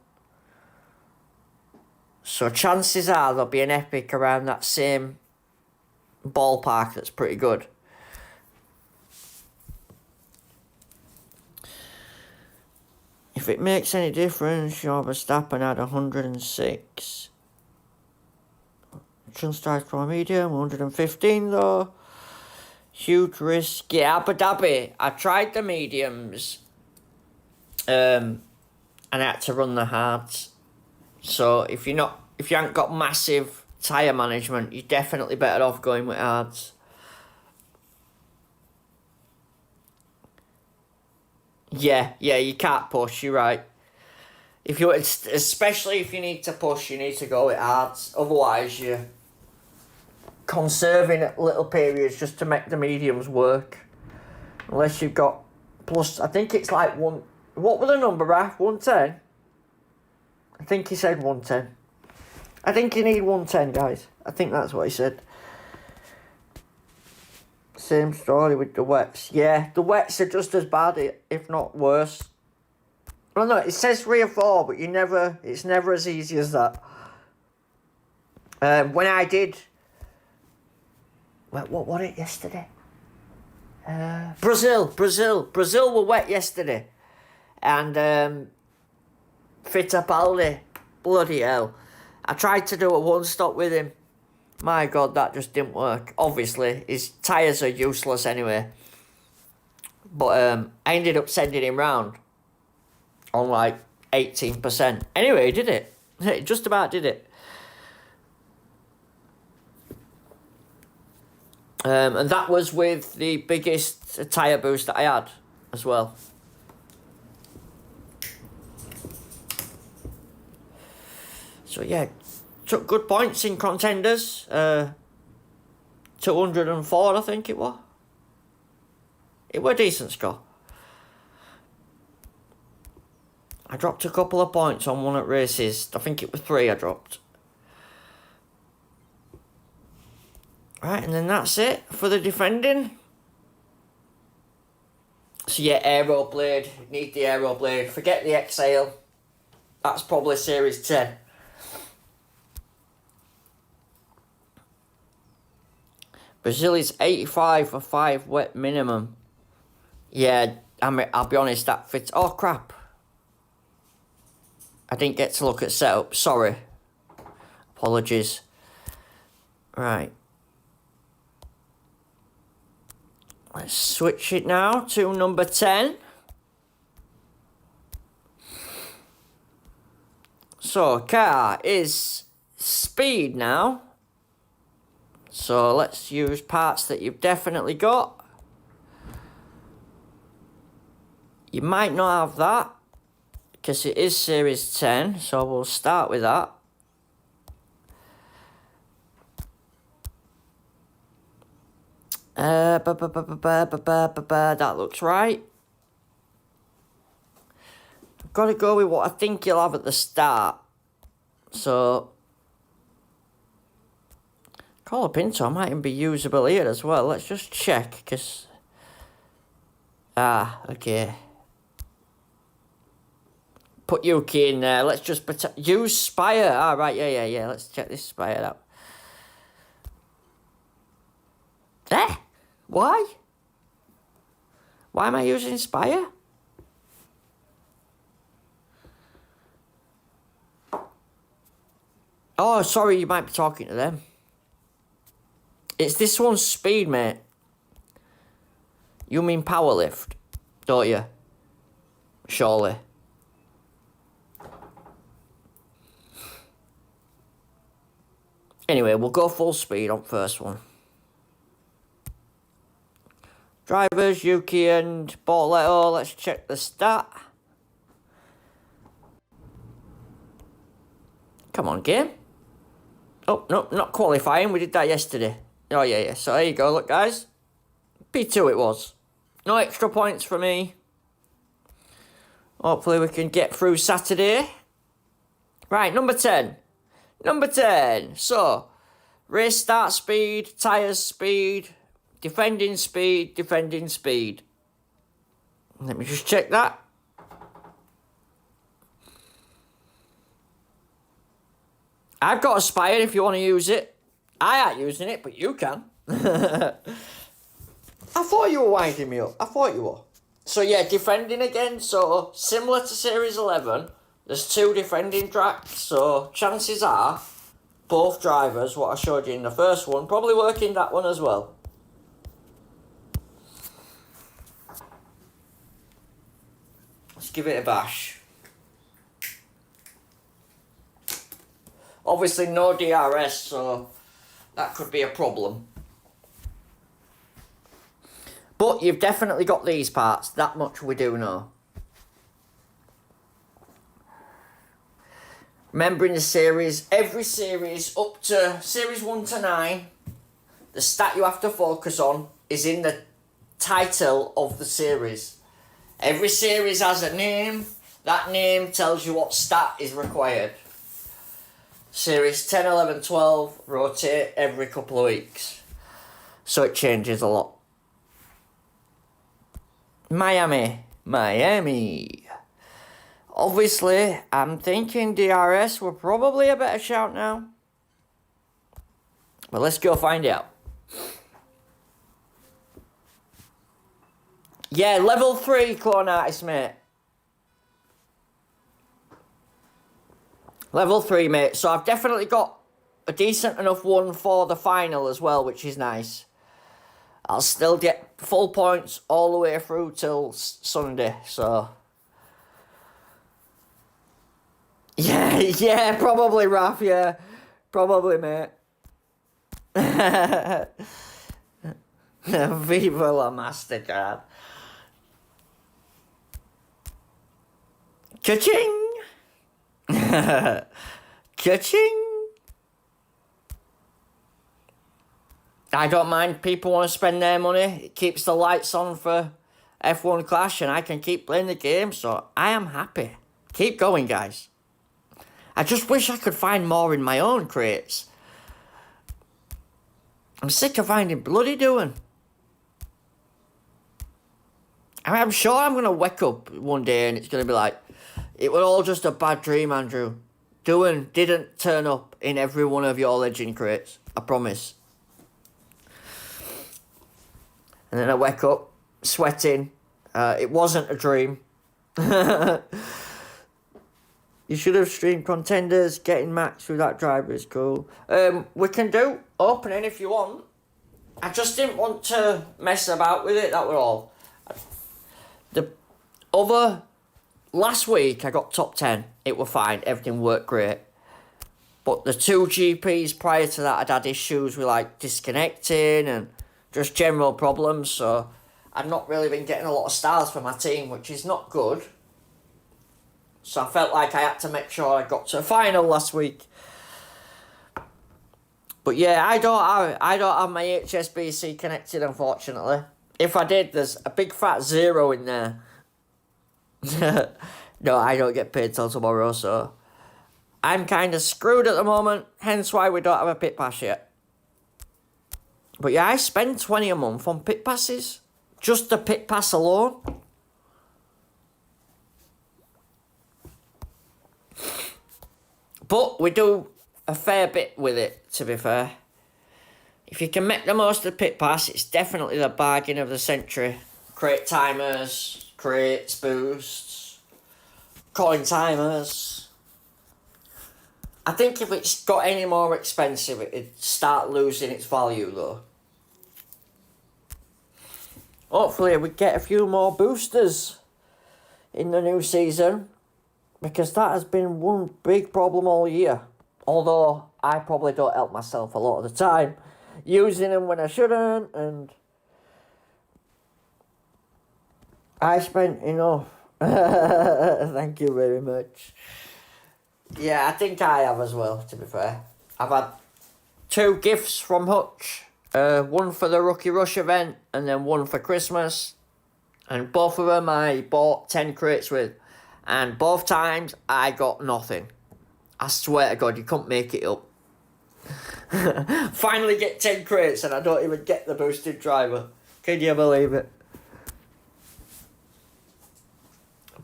So chances are there'll be an epic around that same ballpark that's pretty good. If it makes any difference, your Verstappen had 106. Chun starts for medium, 115 though. Huge risk. Yeah, Abu Dhabi. I tried the mediums. And I had to run the hards. So if you haven't got massive tyre management, you're definitely better off going with hards. Yeah, you can't push, you're right. If you, especially if you need to push, you need to go with hards. Otherwise, you're conserving at little periods just to make the mediums work. Unless you've got plus, I think it's like one. What was the number, Raf? 110? I think he said 110. I think you need 110, guys. I think that's what he said. Same story with the wets. Yeah, the wets are just as bad, if not worse. Well, no, it says 3 or 4, but it's never as easy as that. When I did, what was it yesterday? Brazil were wet yesterday. And Fittipaldi, bloody hell. I tried to do a one-stop with him. My God, that just didn't work. Obviously, his tyres are useless anyway. But I ended up sending him round on like 18%. Anyway, he did it. He just about did it. And that was with the biggest tyre boost that I had as well. So yeah, took good points in contenders. 204, I think it was. It was a decent score. I dropped a couple of points on one at races. I think it was 3 I dropped. Right, and then that's it for the defending. So yeah, Aeroblade. Need the Aeroblade. Forget the Exhale. That's probably Series 10. Brazil is 85 for 5 wet minimum. Yeah, I'll be honest, that fits. Oh, crap. I didn't get to look at setup. Sorry. Apologies. Right. Let's switch it now to number 10. So, car is speed now. So, let's use parts that you've definitely got. You might not have that, because it is Series 10, so we'll start with that. That looks right. I've got to go with what I think you'll have at the start. So, Colapinto might even be usable here as well. Let's just check, because... okay. Put Yuki in there. Let's just use Spire. Right, yeah. Let's check this Spire out. Why? Why am I using Spire? Oh, sorry, you might be talking to them. It's this one's speed, mate. You mean powerlift, don't you? Surely. Anyway, we'll go full speed on first one. Drivers, Yuki and Bortoleto. Let's check the stat. Come on, game. Oh, no, not qualifying. We did that yesterday. Oh, yeah. So there you go. Look, guys. P2 it was. No extra points for me. Hopefully we can get through Saturday. Right, number 10. Number 10. So, race start speed, tyres speed, defending speed, defending speed. Let me just check that. I've got Aspire if you want to use it. I ain't using it, but you can. I thought you were winding me up. I thought you were. So yeah, defending again. So similar to Series 11, there's 2 defending tracks. So chances are both drivers, what I showed you in the first one, probably work in that one as well. Let's give it a bash. Obviously no DRS, so that could be a problem. But you've definitely got these parts, that much we do know. remembering the series, every series up to series 1 to 9, the stat you have to focus on is in the title of the series. Every series has a name. That name tells you what stat is required. Series 10, 11, 12 rotate every couple of weeks. So it changes a lot. Miami. Obviously, I'm thinking DRS were probably a better shout now. But let's go find out. Yeah, level 3 clone artist, mate. Level 3, mate. So I've definitely got a decent enough one for the final as well, which is nice. I'll still get full points all the way through till Sunday, so... Yeah, probably, Raph, yeah. Probably, mate. Viva la MasterCard. Cha-ching! Cha-ching! I don't mind people want to spend their money. It keeps the lights on for F1 Clash and I can keep playing the game, so I am happy. Keep going, guys. I just wish I could find more in my own crates. I'm sick of finding bloody doing. I'm sure I'm going to wake up one day and it's going to be like, it was all just a bad dream, Andrew. Doing didn't turn up in every one of your legend crates. I promise. And then I wake up sweating. It wasn't a dream. You should have streamed contenders. Getting max through that driver is cool. We can do opening if you want. I just didn't want to mess about with it, that were all. Last week I got top 10. It were fine. Everything worked great. But the 2 GPs prior to that I'd had issues with like disconnecting and just general problems. So I've not really been getting a lot of stars for my team, which is not good. So I felt like I had to make sure I got to a final last week. But yeah, I don't have my HSBC connected, unfortunately. If I did, there's a big fat 0 in there. No, I don't get paid till tomorrow, so I'm kind of screwed at the moment, hence why we don't have a pit pass yet. But yeah, I spend 20 a month on pit passes. Just the pit pass alone. But we do a fair bit with it, to be fair. If you can make the most of the pit pass, it's definitely the bargain of the century. Crate timers, crates, boosts, coin timers. I think if it's got any more expensive, it'd start losing its value, though. Hopefully we get a few more boosters in the new season, because that has been one big problem all year. Although I probably don't help myself a lot of the time, using them when I shouldn't, and I spent enough. Thank you very much. Yeah, I think I have as well, to be fair. I've had 2 gifts from Hutch. One for the Rookie Rush event and then one for Christmas. And both of them I bought 10 crates with. And both times I got nothing. I swear to God, you couldn't make it up. Finally get 10 crates and I don't even get the boosted driver. Can you believe it?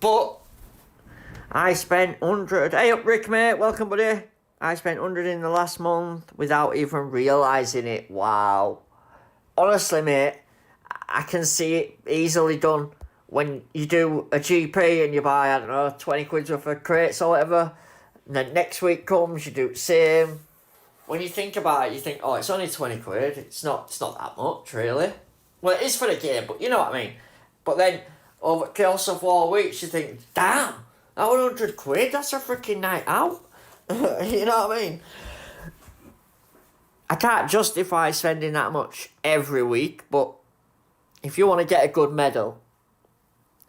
But I spent 100. Hey up, Rick, mate. Welcome, buddy. I spent 100 in the last month without even realising it. Wow. Honestly, mate, I can see it easily done. When you do a GP and you buy, I don't know, 20 quid worth of crates or whatever, and then next week comes, you do the same. When you think about it, you think, oh, it's only 20 quid. It's not that much, really. Well, it is for the game, but you know what I mean. But then, over the course of 4 weeks, you think, damn, that was 100 quid, that's a freaking night out. You know what I mean? I can't justify spending that much every week, but if you want to get a good medal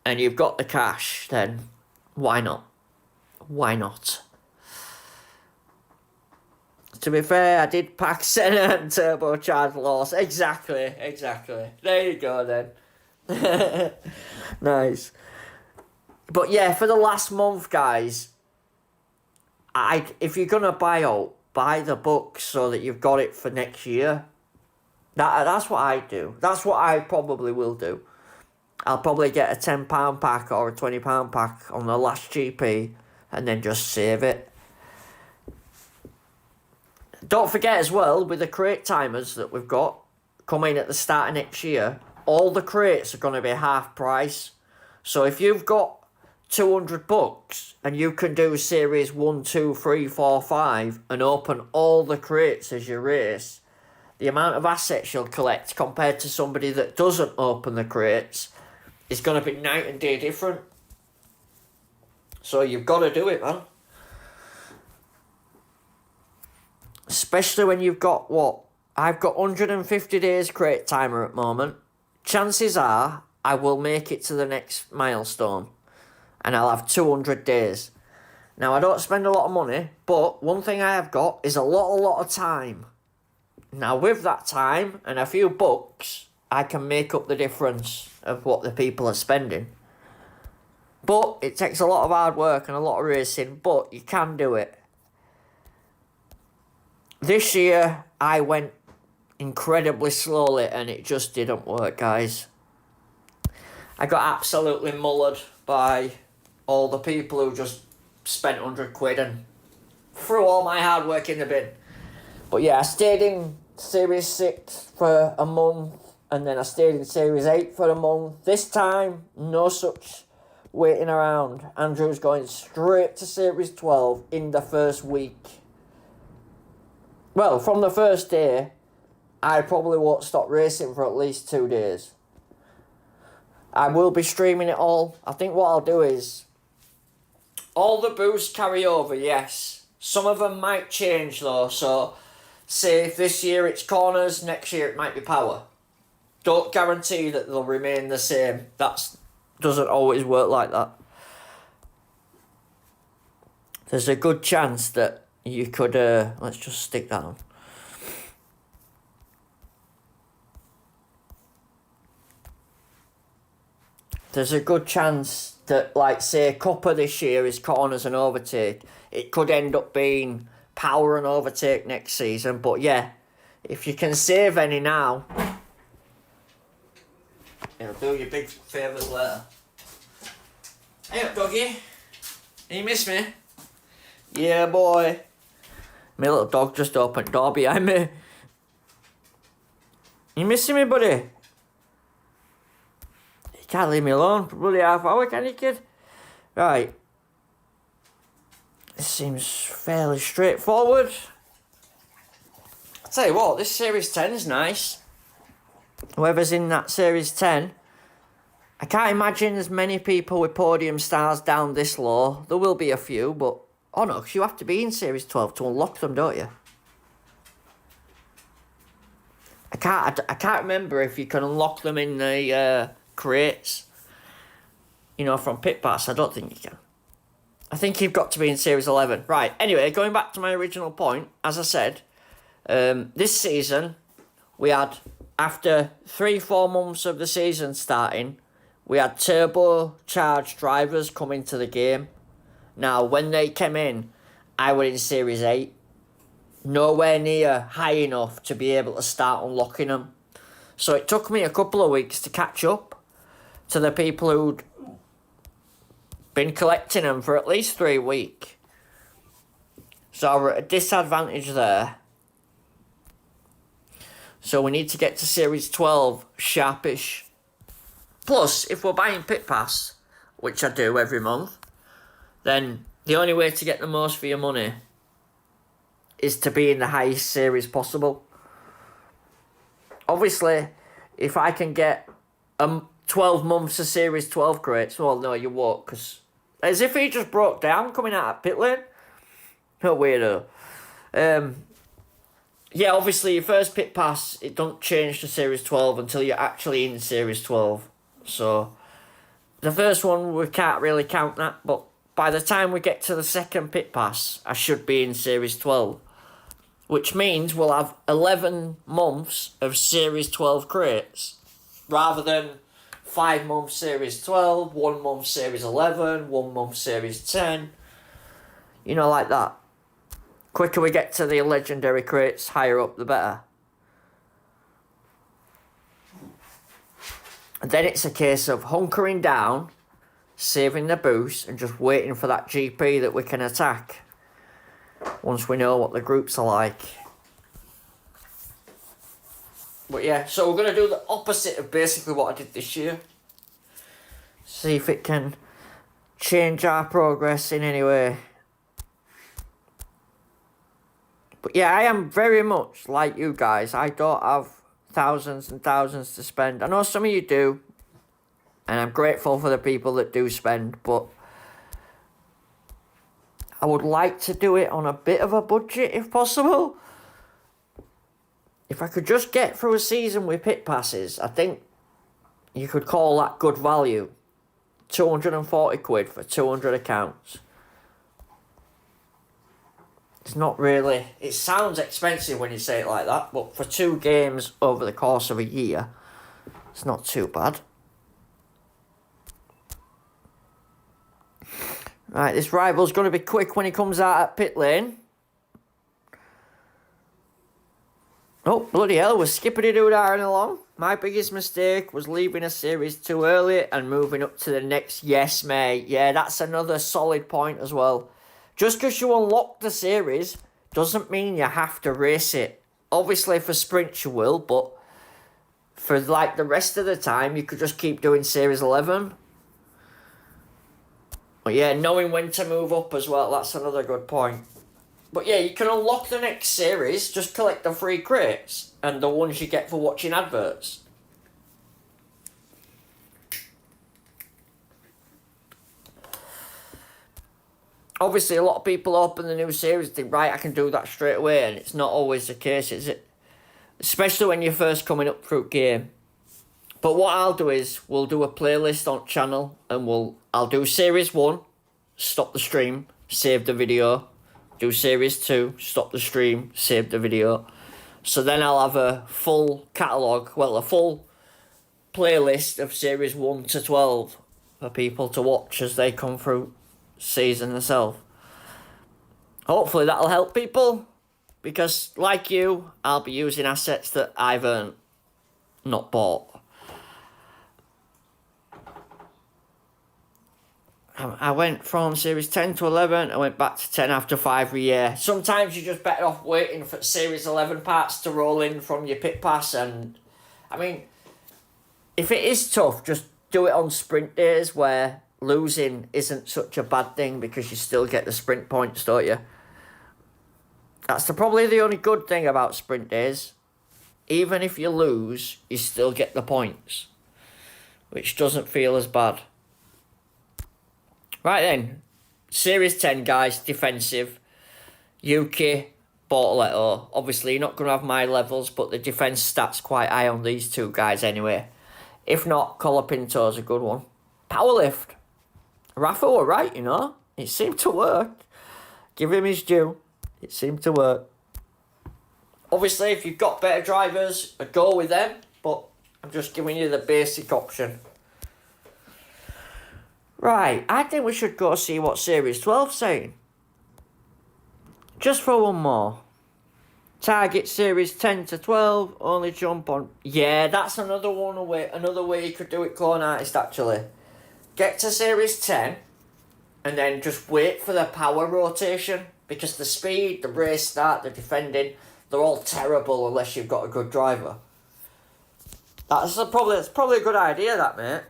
and you've got the cash, then why not? Why not? To be fair, I did pack Senna and turbocharged Loss. Exactly. There you go then. Nice. But yeah, for the last month, guys, if you're going to buy out, buy the book so that you've got it for next year. That's what I do. That's what I probably will do. I'll probably get a £10 pack or a £20 pack on the last GP and then just save it. Don't forget as well, with the crate timers that we've got coming at the start of next year, all the crates are going to be half price. So if you've got 200 bucks and you can do series 1, 2, 3, 4, 5 and open all the crates as you race, the amount of assets you'll collect compared to somebody that doesn't open the crates is going to be night and day different. So you've got to do it, man. Especially when you've got what? I've got 150 days crate timer at the moment. Chances are I will make it to the next milestone and I'll have 200 days. Now, I don't spend a lot of money, but one thing I have got is a lot of time. Now, with that time and a few bucks, I can make up the difference of what the people are spending. But it takes a lot of hard work and a lot of racing, but you can do it. This year, I went incredibly slowly and it just didn't work, guys. I got absolutely mullered by all the people who just spent 100 quid and threw all my hard work in the bin. But yeah, I stayed in Series 6 for a month and then I stayed in Series 8 for a month. This time, no such waiting around. Andrew's going straight to Series 12 in the first week. Well, from the first day, I probably won't stop racing for at least 2 days. I will be streaming it all. I think what I'll do is, all the boosts carry over, yes. Some of them might change though, so say if this year it's corners, next year it might be power. Don't guarantee that they'll remain the same. That doesn't always work like that. There's a good chance that you could, let's just stick that on. There's a good chance that, like, say, Cuppa this year is corners and overtake. It could end up being power and overtake next season. But, yeah, if you can save any now, it'll do you big favours later. Hey up, doggy. You miss me? Yeah, boy. My little dog just opened the door behind me. You missing me, buddy? You can't leave me alone for bloody half hour, can you, kid? Right. This seems fairly straightforward. I'll tell you what, this Series 10 is nice. Whoever's in that Series 10, I can't imagine there's many people with podium stars down this low. There will be a few, but oh no, because you have to be in Series 12 to unlock them, don't you? I can't remember if you can unlock them in the crates. You know, from Pit Pass. I don't think you can. I think you've got to be in Series 11. Right, anyway, going back to my original point, as I said, this season, we had, after 3-4 months of the season starting, we had turbocharged drivers come into the game. Now, when they came in, I was in Series 8. Nowhere near high enough to be able to start unlocking them. So it took me a couple of weeks to catch up to the people who'd been collecting them for at least 3 weeks. So we're at a disadvantage there. So we need to get to Series 12 sharpish. Plus, if we're buying Pit Pass, which I do every month, then the only way to get the most for your money is to be in the highest series possible. Obviously, if I can get 12 months of Series 12 crates, well, no, you won't, because as if he just broke down coming out of pit lane. No weirdo. Yeah, obviously, your first Pit Pass, it don't change to Series 12 until you're actually in Series 12. So, the first one, we can't really count that, but by the time we get to the second Pit Pass, I should be in Series 12. which means we'll have 11 months of Series 12 crates, rather than 5 months Series 12, 1 month Series 11, 1 month Series 10, you know, like that. Quicker we get to the legendary crates, higher up the better. And then it's a case of hunkering down, saving the boost, and just waiting for that GP that we can attack once we know what the groups are like. But yeah, so we're going to do the opposite of basically what I did this year. See if it can change our progress in any way. But yeah, I am very much like you guys. I don't have thousands and thousands to spend. I know some of you do, and I'm grateful for the people that do spend, but I would like to do it on a bit of a budget if possible. If I could just get through a season with pit passes, I think you could call that good value. 240 quid for 200 accounts. It's not really... It sounds expensive when you say it like that, but for 2 games over the course of a year, it's not too bad. Right, this rival's going to be quick when he comes out at pit lane. Oh, bloody hell, we're skippity-doo-daring along. My biggest mistake was leaving a series too early and moving up to the next. Yes, mate. Yeah, that's another solid point as well. Just because you unlock the series doesn't mean you have to race it. Obviously, for sprints you will, but for like the rest of the time, you could just keep doing Series 11. But yeah, knowing when to move up as well, that's another good point. But yeah, you can unlock the next series, just collect the free crates and the ones you get for watching adverts. Obviously, a lot of people open the new series and think, right, I can do that straight away, and it's not always the case, is it? Especially when you're first coming up through game. But what I'll do is, we'll do a playlist on channel, and I'll do Series 1, stop the stream, save the video. Do Series 2, stop the stream, save the video. So then I'll have a full catalogue, well, a full playlist of Series 1 to 12 for people to watch as they come through season themselves. Hopefully that'll help people, because like you, I'll be using assets that I've earned, not bought. I went from Series 10 to 11, I went back to 10 after 5 a year. Sometimes you're just better off waiting for Series 11 parts to roll in from your pit pass, and I mean, if it is tough, just do it on sprint days where losing isn't such a bad thing because you still get the sprint points, don't you? That's probably the only good thing about sprint days. Even if you lose, you still get the points, which doesn't feel as bad. Right then, Series 10 guys, defensive. Yuki, Bortoletto. Obviously, you're not going to have my levels, but the defence stats quite high on these two guys anyway. If not, Colapinto's a good one. Powerlift. Rafa were right, you know. It seemed to work. Give him his due. It seemed to work. Obviously, if you've got better drivers, go with them. But I'm just giving you the basic option. Right, I think we should go see what Series 12's saying. Just for one more. Target Series 10 to 12, only jump on... Yeah, that's another way you could do it, Clone Artist, actually. Get to Series 10, and then just wait for the power rotation, because the speed, the race start, the defending, they're all terrible unless you've got a good driver. That's probably a good idea, that, mate.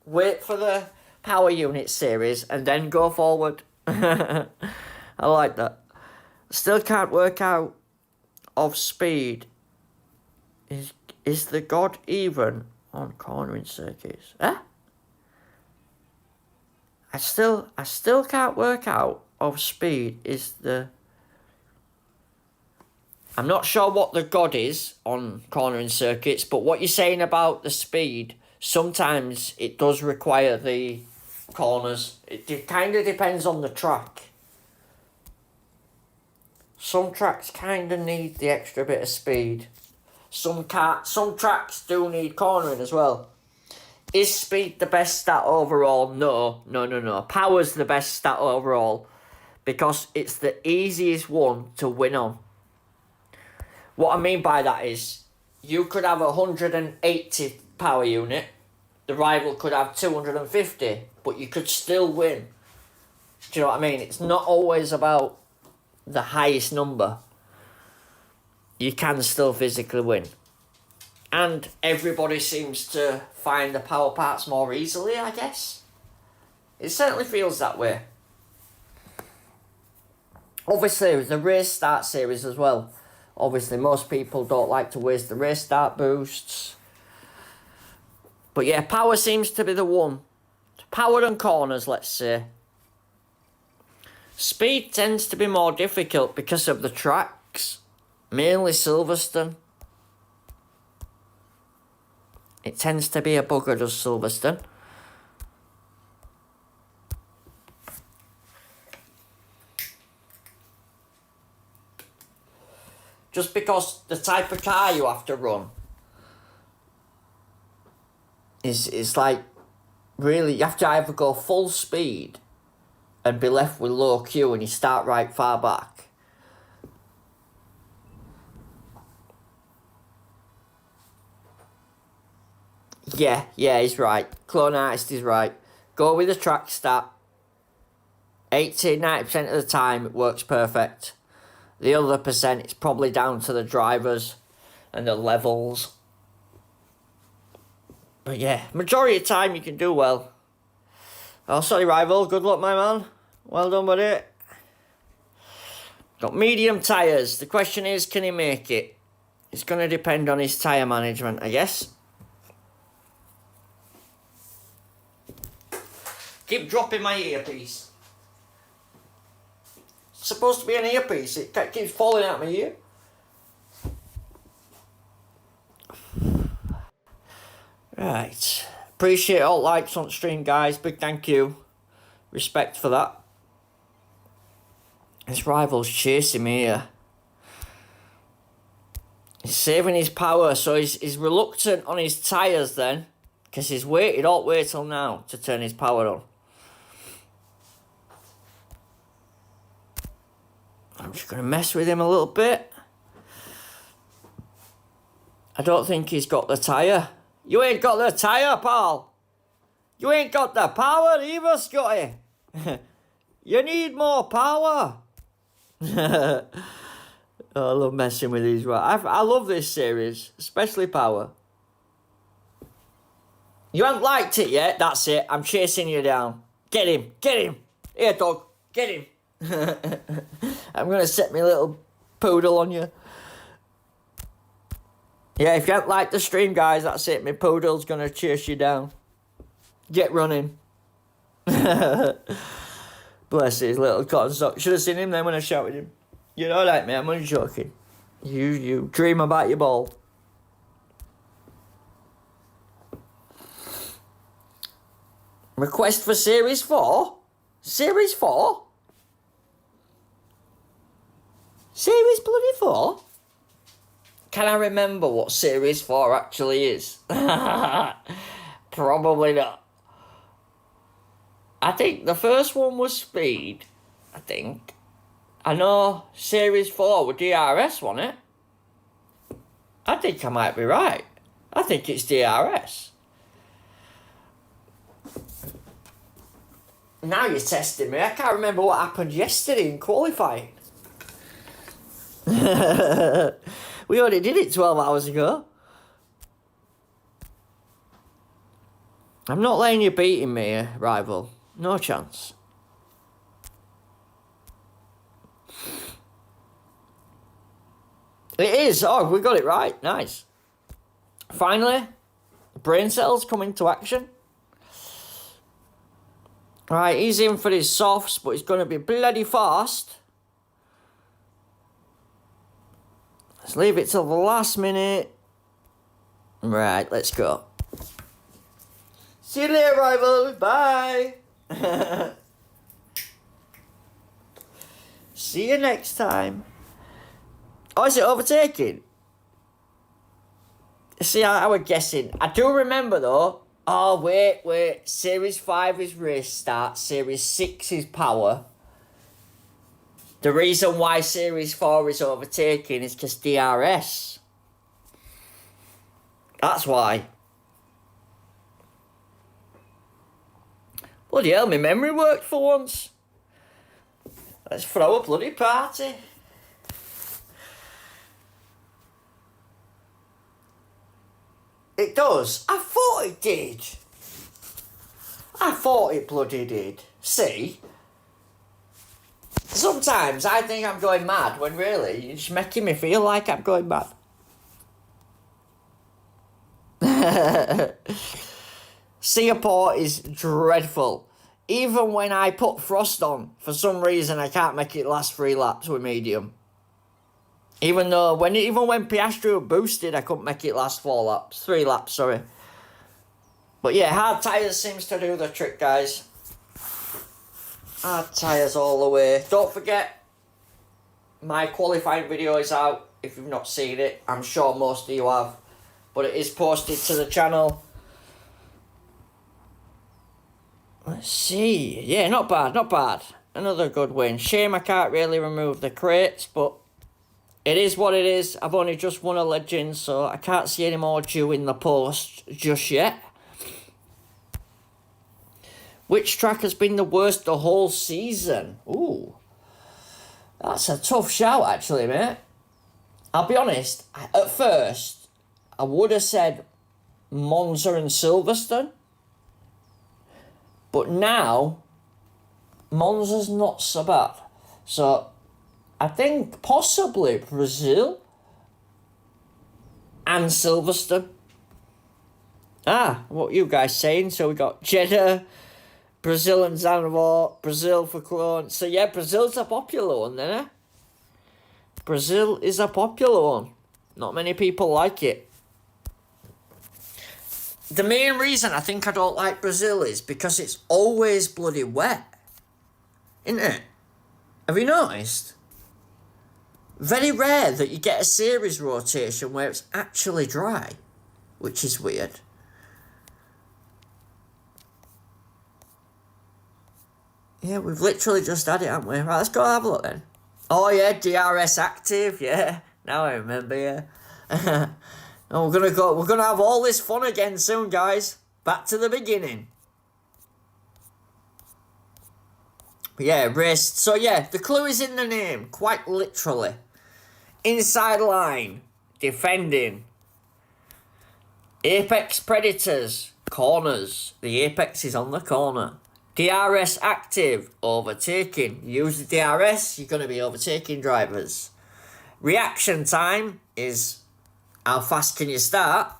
Wait for the power unit series and then go forward. I like that. Still can't work out of speed. Is the god even on cornering circuits? I still can't work out of speed. I'm not sure what the god is on cornering circuits, but what you're saying about the speed, sometimes it does require the corners. It kind of depends on the track. Some tracks kind of need the extra bit of speed. Some tracks do need cornering as well. Is speed the best stat overall? No. Power's the best stat overall because it's the easiest one to win on. What I mean by that is you could have a 180 power unit, the rival could have 250, but you could still win. Do you know what I mean? It's not always about the highest number. You can still physically win. And everybody seems to find the power parts more easily, I guess. It certainly feels that way. Obviously, the race start series as well. Obviously, most people don't like to waste the race start boosts. But yeah, power seems to be the one. Power and corners, let's say. Speed tends to be more difficult because of the tracks. Mainly Silverstone. It tends to be a bugger, does Silverstone. Just because the type of car you have to run is like, really, you have to either go full speed and be left with low Q and you start right far back. Yeah, he's right. Clone Artist is right. Go with the track stat. 80-90% of the time it works perfect. The other percent, it's probably down to the drivers and the levels. But yeah, majority of the time you can do well. Oh, sorry, rival. Good luck, my man. Well done, buddy. Got medium tyres. The question is, can he make it? It's going to depend on his tyre management, I guess. Keep dropping my earpiece. It's supposed to be an earpiece. It keeps falling out of my ear. Right. Appreciate all likes on stream, guys. Big thank you. Respect for that. This rival's chasing me here. He's saving his power, so he's reluctant on his tyres then. Because he's waited all the way till now to turn his power on. I'm just going to mess with him a little bit. I don't think he's got the tyre. You ain't got the tyre, pal. You ain't got the power either, Scotty. You need more power. Oh, I love messing with these. I love this series, especially power. You haven't liked it yet? That's it. I'm chasing you down. Get him. Get him. Here, dog. Get him. I'm going to set my little poodle on you. Yeah, if you haven't liked the stream, guys, that's it. My poodle's going to chase you down. Get running. Bless his little cotton sock. Should have seen him then when I shouted him. You're alright, mate. I'm only joking. You dream about your ball. Request for Series 4? Series 4? Series bloody 4? Can I remember what Series 4 actually is? Probably not. I think the first one was Speed. I think. I know Series 4 was DRS, wasn't it? I think I might be right. I think it's DRS. Now you're testing me. I can't remember what happened yesterday in qualifying. We already did it 12 hours ago. I'm not letting you beating me, rival. No chance. It is. Oh, we got it right. Nice. Finally, brain cells come into action. Right, he's in for his softs, but he's going to be bloody fast. Let's leave it till the last minute. Right, let's go. See you later, rival. Bye. See you next time. Oh, is it overtaking? See, I was guessing. I do remember though. Oh, wait. Series 5 is race start. Series 6 is power. The reason why Series 4 is overtaking is because DRS. That's why. Bloody hell, my memory worked for once. Let's throw a bloody party. It does. I thought it did. I thought it bloody did. See? Sometimes I think I'm going mad when really you're just making me feel like I'm going mad. Singapore is dreadful. Even when I put frost on, for some reason I can't make it last 3 laps with medium. Even when Piastri boosted, I couldn't make it last 3 laps, sorry. But yeah, hard tyres seems to do the trick, guys. Hard tyres all the way. Don't forget, my qualifying video is out. If you've not seen it, I'm sure most of you have. But it is posted to the channel. Let's see. Yeah, not bad. Another good win. Shame I can't really remove the crates, but it is what it is. I've only just won a legend, so I can't see any more due in the post just yet. Which track has been the worst the whole season? Ooh. That's a tough shout, actually, mate. I'll be honest. At first, I would have said Monza and Silverstone. But now, Monza's not so bad. So, I think possibly Brazil and Silverstone. What are you guys saying? So we got Jeddah, Brazil and Zandvoort, Brazil for Cologne. So yeah, Brazil's a popular one then, eh? Brazil is a popular one. Not many people like it. The main reason I think I don't like Brazil is because it's always bloody wet. Isn't it? Have you noticed? Very rare that you get a series rotation where it's actually dry, which is weird. Yeah, we've literally just had it, haven't we? Right, let's go have a look then. Oh yeah, DRS active, yeah. Now I remember, yeah. And we're gonna have all this fun again soon, guys. Back to the beginning. Yeah, race. So yeah, the clue is in the name, quite literally. Inside line, defending. Apex predators, corners. The apex is on the corner. DRS active, overtaking. Use the DRS, you're going to be overtaking drivers. Reaction time is how fast can you start?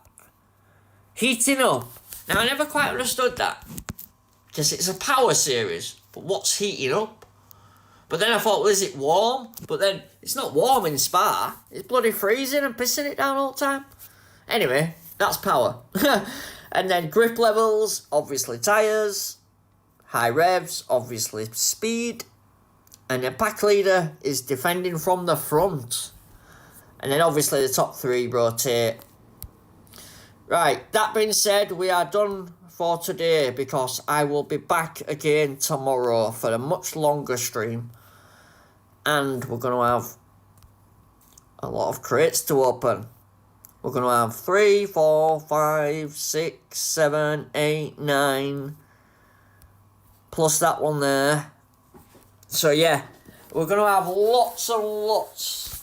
Heating up. Now, I never quite understood that. Because it's a power series. But what's heating up? But then I thought, well, is it warm? But then it's not warm in Spa. It's bloody freezing and pissing it down all the time. Anyway, that's power. And then grip levels, obviously tyres. High revs, obviously speed. And then pack leader is defending from the front. And then obviously the top 3 rotate. Right, that being said, we are done for today because I will be back again tomorrow for a much longer stream. And we're going to have a lot of crates to open. We're going to have 3, 4, 5, 6, 7, 8, 9... plus that one there. So yeah, we're going to have lots and lots.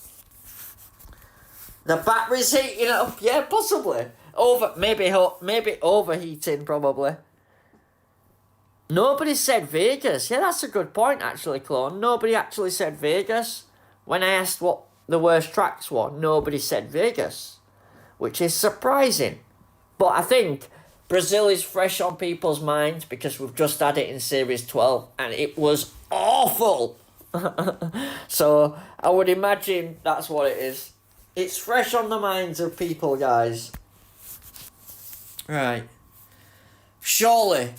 The battery's heating up. Yeah, possibly. Maybe overheating, probably. Nobody said Vegas. Yeah, that's a good point, actually, Clone. Nobody actually said Vegas. When I asked what the worst tracks were, nobody said Vegas. Which is surprising. But I think Brazil is fresh on people's minds because we've just had it in Series 12 and it was awful. So I would imagine that's what it is. It's fresh on the minds of people, guys. Right. Surely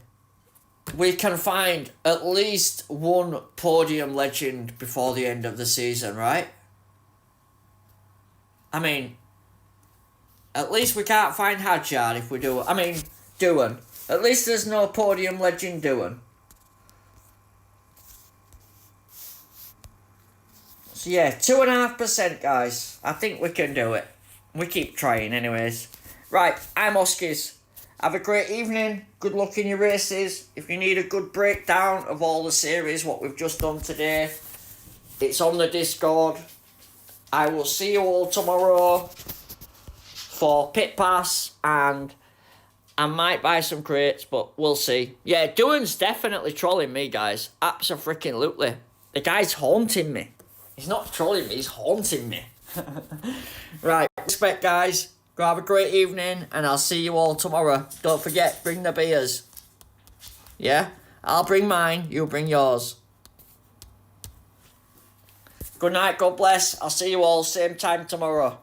we can find at least one podium legend before the end of the season, right? I mean, at least we can't find Hadjard if we do. I mean, Doohan. At least there's no podium legend Doohan. So yeah, 2.5%, guys. I think we can do it. We keep trying, anyways. Right, I'm Oskies. Have a great evening. Good luck in your races. If you need a good breakdown of all the series, what we've just done today, it's on the Discord. I will see you all tomorrow for Pit Pass, and I might buy some crates, but we'll see. Yeah, Doohan's definitely trolling me, guys. Abso-freaking-lutely. The guy's haunting me. He's not trolling me, he's haunting me. Right, respect, guys. Go have a great evening, and I'll see you all tomorrow. Don't forget, bring the beers. Yeah? I'll bring mine, you bring yours. Good night, God bless. I'll see you all same time tomorrow.